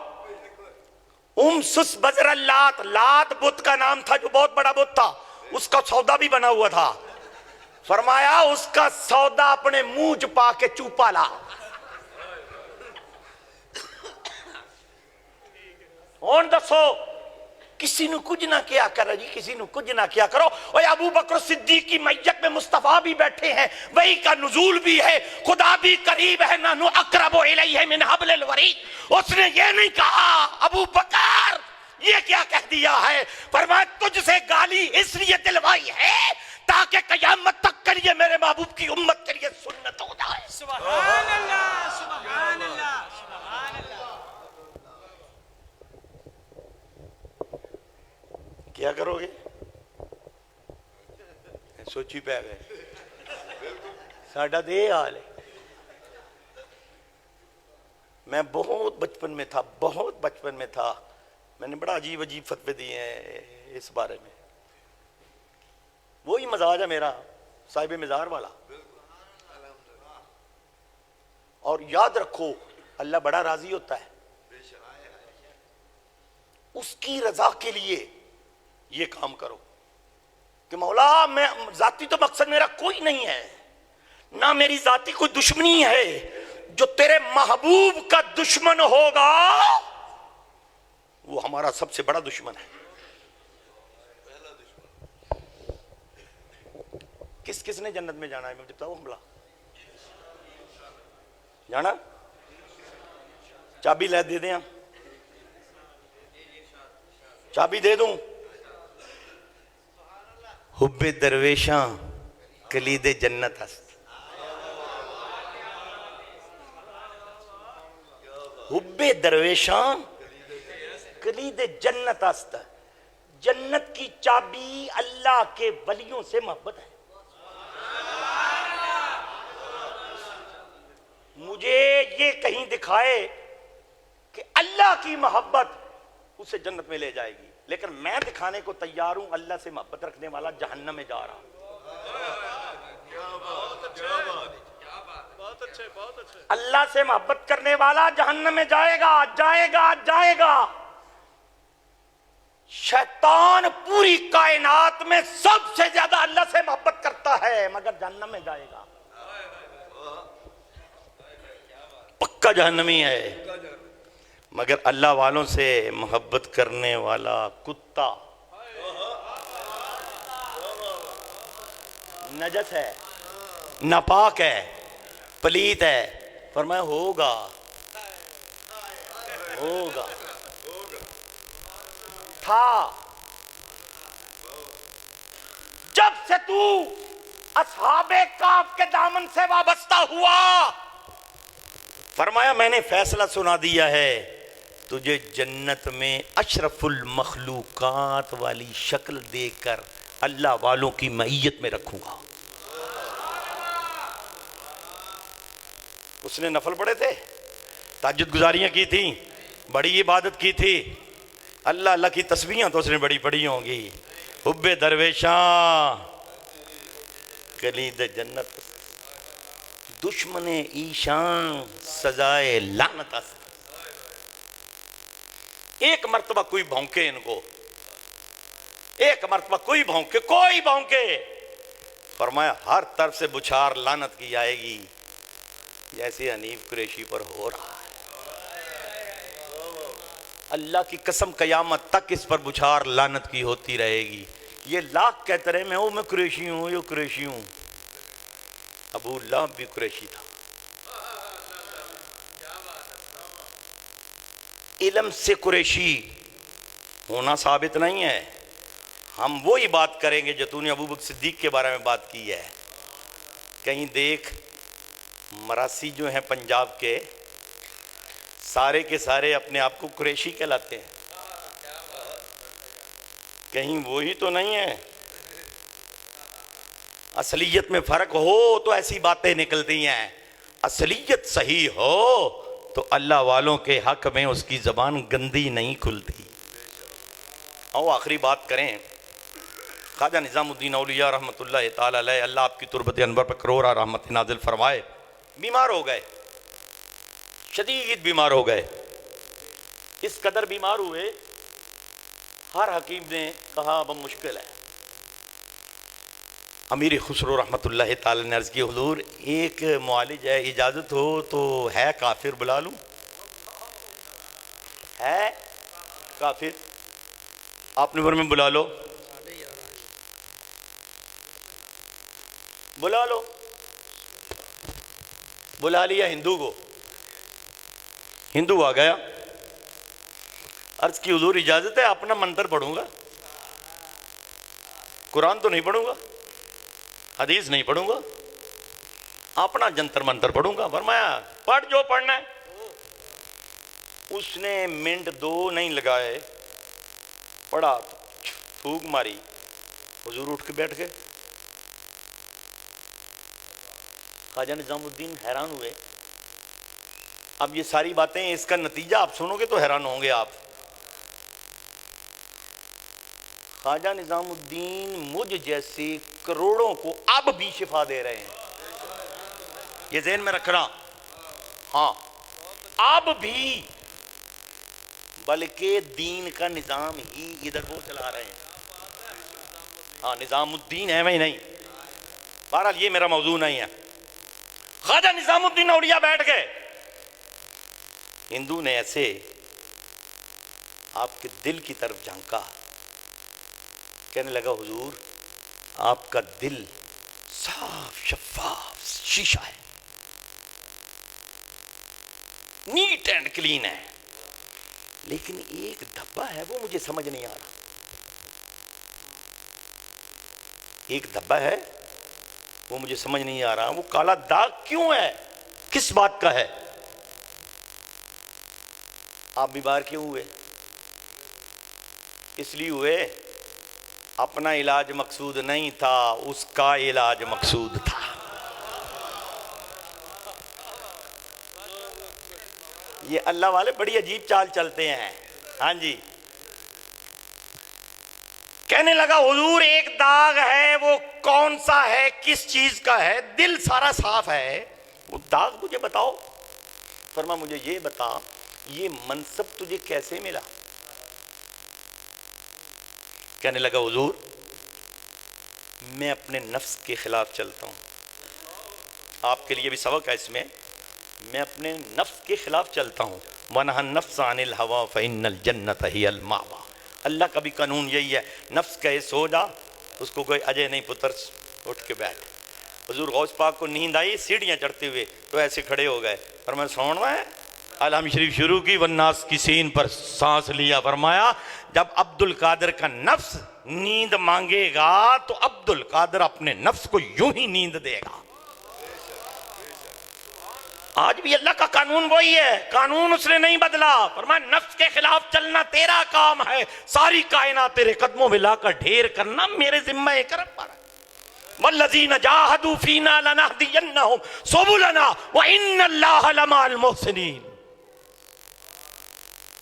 B: سس بزر اللات لات بت کا نام تھا جو بہت بڑا بت تھا اس کا سودا بھی بنا ہوا تھا. فرمایا اس کا سودا اپنے منہ چپا کے چوپا لا. ہون دسو کسی نو کچھ نہ کیا کرو جی کسی نو کچھ نہ کیا کرو. اوے ابو بکر صدیق کی میت میں مصطفیٰ بھی بیٹھے ہیں وہی کا نزول بھی ہے خدا بھی قریب ہے نحن اقرب الیہ من حبل الورید. اس نے یہ نہیں کہا ابو بکر یہ کیا کہہ دیا ہے. فرمایا تجھ سے گالی اس لیے دلوائی ہے تاکہ قیامت تک کے لیے میرے محبوب کی امت کے لیے سنت ہو جائے.
D: سبحان اللہ سبحان اللہ سبحان اللہ.
B: کیا کرو گے سوچی پہ گئے ساڈا دے حال ہے. میں بہت بچپن میں تھا میں نے بڑا عجیب فتوے دیے ہیں اس بارے میں. وہی مزاج ہے میرا صاحب مزار والا. اور یاد رکھو اللہ بڑا راضی ہوتا ہے اس کی رضا کے لیے یہ کام کرو کہ مولا میں ذاتی تو مقصد میرا کوئی نہیں ہے نہ میری ذاتی کوئی دشمنی ہے. جو تیرے محبوب کا دشمن ہوگا وہ ہمارا سب سے بڑا دشمن ہے. کس کس نے جنت میں جانا ہے مجھے بتاؤ. حملہ جانا چابی لے دے دیں, چابی دے دوں. حب درویشاں کلید جنت است. حب درویشاں کلید جنت است. جنت کی چابی اللہ کے ولیوں سے محبت ہے. مجھے یہ کہیں دکھائے کہ اللہ کی محبت اسے جنت میں لے جائے گی, لیکن میں دکھانے کو تیار ہوں اللہ سے محبت رکھنے والا جہنم میں جا رہا. اللہ سے محبت کرنے والا جہنم میں جائے گا, جائے گا, جائے گا. شیطان پوری کائنات میں سب سے زیادہ اللہ سے محبت کرتا ہے مگر جہنم میں جائے گا, پکا جہنمی ہے. مگر اللہ والوں سے محبت کرنے والا کتا نجس ہے, ناپاک ہے, پلیت ہے. فرمایا ہوگا, ہوگا تھا. جب سے تو اصحاب کہف کے دامن سے وابستہ ہوا, فرمایا میں نے فیصلہ سنا دیا ہے, تجھے جنت میں اشرف المخلوقات والی شکل دے کر اللہ والوں کی معیت میں رکھوں گا. اس نے نفل پڑھے تھے, تہجد گزاریاں کی تھیں, بڑی عبادت کی تھی, اللہ اللہ کی تسبیحاں تو اس نے بڑی پڑھی ہوں گی. حب درویشاں کلید جنت, دشمن ایشان سزائے لعنت است. ایک مرتبہ کوئی بھونکے ان کو, ایک مرتبہ کوئی بھونکے, کوئی بھونکے, فرمایا ہر طرف سے بچھار لعنت کی آئے گی جیسے حنیف قریشی پر ہو رہا ہے. اللہ کی قسم قیامت تک اس پر بچھار لعنت کی ہوتی رہے گی. یہ لاکھ کہتے رہے میں قریشی ہوں, یہ قریشی ہوں. ابو لہب بھی قریشی تھا. علم سے قریشی ہونا ثابت نہیں ہے. ہم وہی بات کریں گے جو تو نے ابو بکر صدیق کے بارے میں بات کی ہے. کہیں دیکھ مراسی جو ہیں پنجاب کے, سارے کے سارے اپنے آپ کو قریشی کہلاتے ہیں. کہیں وہی تو نہیں ہے. اصلیت میں فرق ہو تو ایسی باتیں نکلتی ہیں, اصلیت صحیح ہو تو اللہ والوں کے حق میں اس کی زبان گندی نہیں کھلتی. آؤ آخری بات کریں. خواجہ نظام الدین اولیاء رحمۃ اللہ تعالی علیہ, اللہ آپ کی تربت انور پر کروڑا رحمت نازل فرمائے, بیمار ہو گئے, شدید بیمار ہو گئے. اس قدر بیمار ہوئے ہر حکیم نے کہا اب مشکل ہے. امیر خسرو رحمۃ اللہ تعالی نے عرض کی حضور ایک معالج ہے, اجازت ہو تو ہے کافر بلا لوں؟ ہے کافر, آپ نے میں بلا لو, بلا لو. بلا لیا ہندو کو, ہندو آ گیا, عرض کی حضور اجازت ہے اپنا منتر پڑھوں گا, قرآن تو نہیں پڑھوں گا, حدیث نہیں پڑھوں گا, اپنا جنتر منتر پڑھوں گا. فرمایا پڑھ جو پڑھنا ہے. اس نے منٹ دو نہیں لگائے, پڑھا, تھوک ماری, حضور اٹھ کے بیٹھ گئے. خواجہ نظام الدین حیران ہوئے. اب یہ ساری باتیں, اس کا نتیجہ آپ سنو گے تو حیران ہوں گے آپ. خواجہ نظام الدین مجھ جیسے کروڑوں کو اب بھی شفا دے رہے ہیں, یہ ذہن میں رکھنا. ہاں اب بھی, بلکہ دین کا نظام ہی ادھر وہ چلا رہے ہیں. ہاں نظام الدین ہے میں نہیں, بہرحال یہ میرا موضوع نہیں ہے. خواجہ نظام الدین اولیاء بیٹھ گئے. ہندو نے ایسے آپ کے دل کی طرف جھانکا, کہنے لگا حضور آپ کا دل صاف شفاف شیشہ ہے, نیٹ اینڈ کلین ہے، لیکن ایک دھبا ہے وہ مجھے سمجھ نہیں آ رہا. ایک دھبا ہے وہ مجھے سمجھ نہیں آ رہا، وہ کالا داغ کیوں ہے، کس بات کا ہے؟ آپ بیمار کیوں ہوئے؟ اس لیے ہوئے اپنا علاج مقصود نہیں تھا، اس کا علاج مقصود تھا. یہ اللہ والے بڑی عجیب چال چلتے ہیں. ہاں جی. کہنے لگا حضور ایک داغ ہے، وہ کون سا ہے، کس چیز کا ہے؟ دل سارا صاف ہے، وہ داغ مجھے بتاؤ. فرما مجھے یہ بتا یہ منصب تجھے کیسے ملا؟ کہنے لگا حضور میں اپنے نفس کے خلاف چلتا ہوں. آپ کے لیے بھی سبق ہے اس میں. میں اپنے نفس کے خلاف چلتا ہوں. وَنَهَا النَّفْسَ عَنِ الْهَوَىٰ فَإِنَّ الْجَنَّةَ هِيَ الْمَأْوَىٰ. اللہ کا بھی قانون یہی ہے، نفس کہے سو جا، اس کو کوئی اجے نہیں پتر اٹھ کے بیٹھ. حضور غوث پاک کو نیند آئی سیڑھیاں چڑھتے ہوئے تو ایسے کھڑے ہو گئے. فرمایا سونا ہے. الحمد شریف شروع کی، والناس کی سین پر سانس لیا. فرمایا جب عبد القادر کا نفس نیند مانگے گا تو عبد القادر اپنے نفس کو یوں ہی نیند دے گا. آج بھی اللہ کا قانون وہی ہے، قانون اس نے نہیں بدلا. فرمایا نفس کے خلاف چلنا تیرا کام ہے، ساری کائنات تیرے قدموں میں لا کر ڈھیر کرنا میرے ذمہ کرم پر ہے. والذین جاہدوا فینا لنہدینہم سبلنا وان اللہ لمع المحسنین.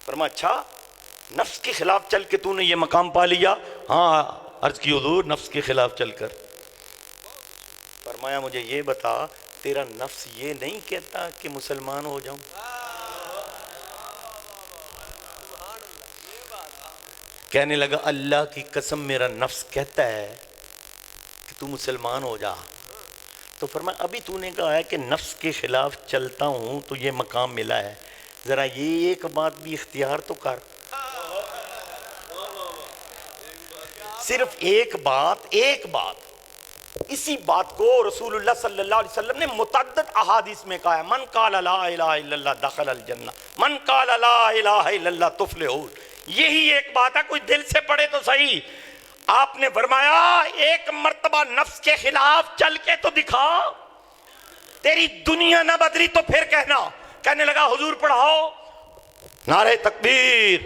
B: فرمایا اچھا نفس کے خلاف چل کے تو نے یہ مقام پا لیا؟ ہاں. عرض کی حضور نفس کے خلاف چل کر. فرمایا مجھے یہ بتا تیرا نفس یہ نہیں کہتا کہ مسلمان ہو جاؤں؟ کہنے لگا اللہ کی قسم میرا نفس کہتا ہے کہ تو مسلمان ہو جا. تو فرمایا ابھی تو نے کہا ہے کہ نفس کے خلاف چلتا ہوں تو یہ مقام ملا ہے، ذرا یہ ایک بات بھی اختیار تو کر. صرف ایک بات اسی بات کو رسول اللہ صلی اللہ علیہ وسلم نے متعدد احادیث میں کہا ہے. من قال لا الہ الا اللہ دخل الجنہ، من قال لا الہ الا اللہ تفلحون. یہی ایک بات ہے، کوئی دل سے پڑھے تو صحیح. آپ نے فرمایا ایک مرتبہ نفس کے خلاف چل کے تو دکھا، تیری دنیا نہ بدلی تو پھر کہنا. کہنے لگا حضور پڑھاؤ. نعرہ تکبیر،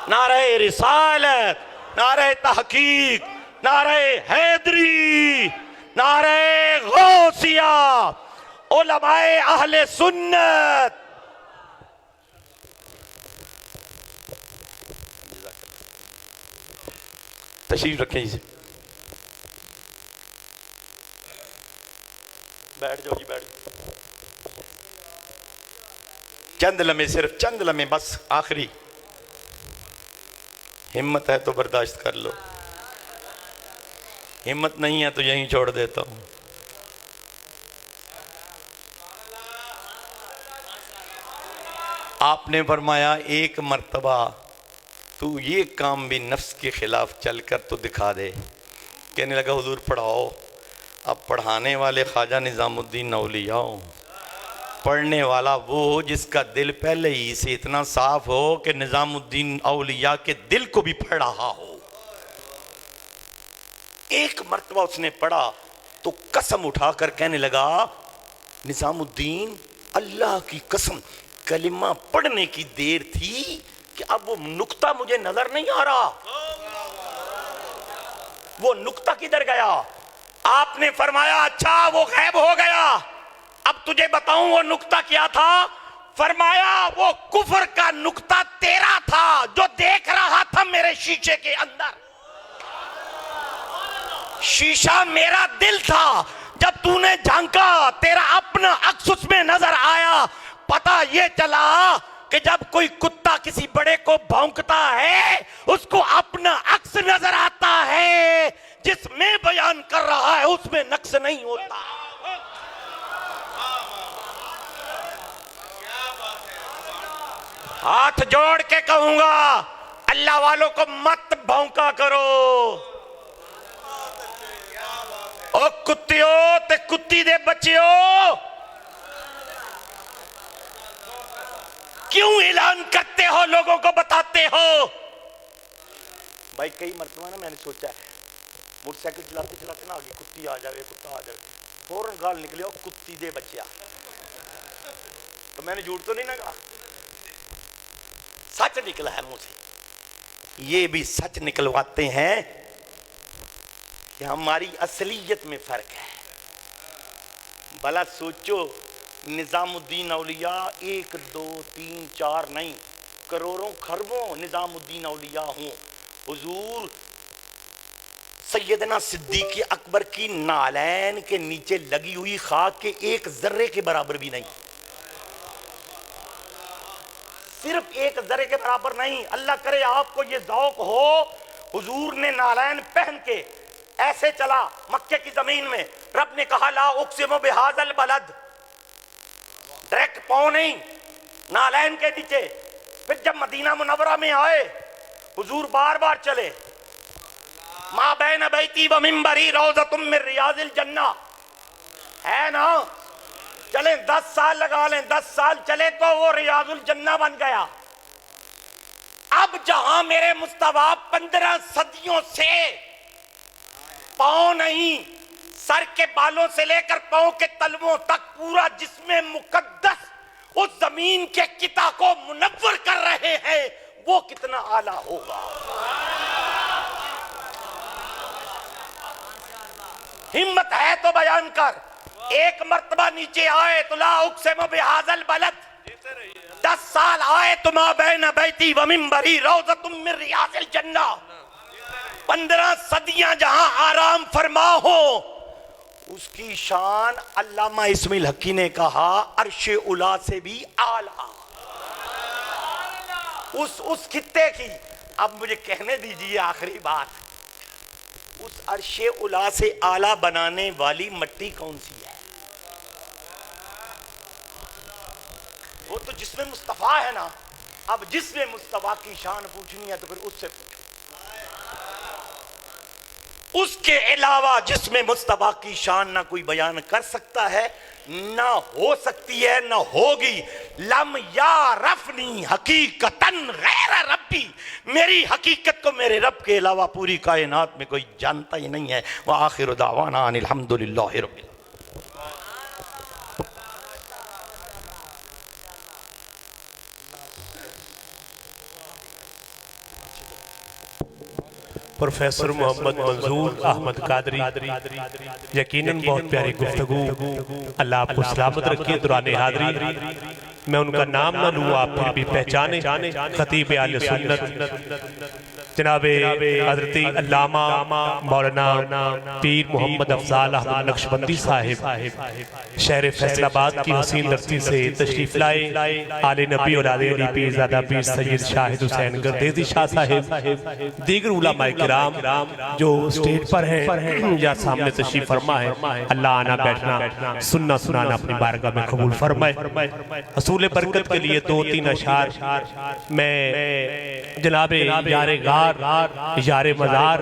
B: نعرہ رسالت، نعرہ تحقیق، نعرہ حیدری، نعرہ غوثیہ، علماء اہل سنت. تشریف رکھیں جی، بیٹھ جاؤ جی، بیٹھ جاؤ. چند لمحے، صرف چند لمحے بس، آخری. ہمت ہے تو برداشت کر لو، ہمت نہیں ہے تو یہیں چھوڑ دیتا ہوں. آپ نے فرمایا ایک مرتبہ تو یہ کام بھی نفس کے خلاف چل کر تو دکھا دے. کہنے لگا حضور پڑھاؤ. اب پڑھانے والے خواجہ نظام الدین اولیاء ہوں، پڑھنے والا وہ ہو جس کا دل پہلے ہی سے اتنا صاف ہو کہ نظام الدین اولیاء کے دل کو بھی پڑھ رہا ہو. ایک مرتبہ اس نے پڑھا تو قسم اٹھا کر کہنے لگا نظام الدین اللہ کی قسم کلمہ پڑھنے کی دیر تھی کہ اب وہ نقطہ مجھے نظر نہیں آ رہا. وہ نقطہ کدھر گیا؟ آپ نے فرمایا اچھا وہ غائب ہو گیا، اب تجھے بتاؤں وہ نقطہ کیا تھا. فرمایا وہ کفر کا نقطہ تیرا تھا جو دیکھ رہا تھا میرے شیشے کے اندر. شیشہ میرا دل تھا، جب تو نے جھانکا تیرا اپنا عکس اس میں نظر آیا. پتہ یہ چلا کہ جب کوئی کتا کسی بڑے کو بھونکتا ہے اس کو اپنا عکس نظر آتا ہے، جس میں بیان کر رہا ہے اس میں نقص نہیں ہوتا. ہاتھ جوڑ کے کہوں گا اللہ والوں کو مت بھونکا کرو. او کتیو تے کتی دے بچیو، کیوں اعلان کرتے ہو, لوگوں کو بتاتے ہو؟ بھائی کئی مرتبہ نا میں نے سوچا ہے, موٹر سائیکل چلاتے چلاتے نا آگے کتی آ جائے, کتا آ جائے, فوراً گال نکلے, اور کتی دے بچیا. تو میں نے جھوٹ تو نہیں نہ کہا, سچ نکلا ہے منہ سے. یہ بھی سچ نکلواتے ہیں کہ ہماری اصلیت میں فرق ہے. بھلا سوچو, نظام الدین اولیاء 1 2 3 4 نہیں, کروڑوں خربوں نظام الدین اولیاء ہوں. حضور سیدنا صدیق اکبر کی نالین کے نیچے لگی ہوئی خاک کے 1 ذرے کے برابر بھی نہیں, صرف 1 ذرے کے برابر نہیں. اللہ کرے آپ کو یہ ذوق ہو, حضور نے نالین پہن کے ایسے چلا مکے کی زمین میں, رب نے کہا لا اقسم بہذا البلد, ڈائریکٹ پاؤں نہیں, نالین کے نیچے. پھر جب مدینہ منورہ میں آئے, حضور بار بار چلے, ما بین بیتی و منبری روضۃ من ریاض الجنہ, ہے نا, چلیں 10 سال لگا لیں, 10 سال چلے تو وہ ریاض الجنہ بن گیا. اب جہاں میرے مصطفیٰ 15 صدیوں سے پاؤں نہیں, سر کے بالوں سے لے کر پاؤں کے تلووں تک پورا جسم مقدس اس زمین کے قطع کو منور کر رہے ہیں, وہ کتنا اعلیٰ ہوگا. ہمت ہے تو بیان کر. ایک مرتبہ نیچے آئے تو لا اقسم بہذا البلد, 10 سال آئے تو ما بین بیتی و منبری روضۃ من ریاض الجنہ, 15 صدیاں جہاں آرام فرما ہو, اس کی شان علامہ اسماعیل حقی نے کہا عرش اولی سے بھی اعلیٰ. اس خطے کی, اب مجھے کہنے دیجئے آخری بات, اس عرش اولی سے اعلیٰ بنانے والی مٹی کون سی ہے؟ وہ تو جسم مصطفیٰ ہے نا. اب جسم مصطفیٰ کی شان پوچھنی ہے تو پھر اس سے پوچھو. اس کے علاوہ جسم مصطفیٰ کی شان نہ کوئی بیان کر سکتا ہے, نہ ہو سکتی ہے, نہ ہوگی. لم یعرفنی حقیقتاً غیر ربی, میری حقیقت کو میرے رب کے علاوہ پوری کائنات میں کوئی جانتا ہی نہیں ہے. وآخر دعوانا ان الحمدللہ رب العالمین.
A: پروفیسر محمد منظور احمد قادری, یقیناً بہت پیاری گفتگو. اللہ آپ کو سلامت رکھے دوران حاضری. میں ان کا نام نہ لوں, آپ پھر بھی پہچانے. خطیب اہل سنت جناب حضرت علامہ مولانا پیر محمد افضال احمد نقشبندی صاحب شہر فیصل آباد کی حسین دھرتی سے تشریف لائے. آل نبی اور آل علی پیر زادہ پیر سید شاہد حسین گردیزی شاہ صاحب, دیگر علماء کرام جو اسٹیج پر ہیں یا سامنے تشریف فرما ہے, اللہ آنا بیٹھنا سننا سنانا اپنی بارگاہ میں قبول فرمائے. حصول برکت کے لیے 2-3 اشعار میں جناب یار غار یار مزار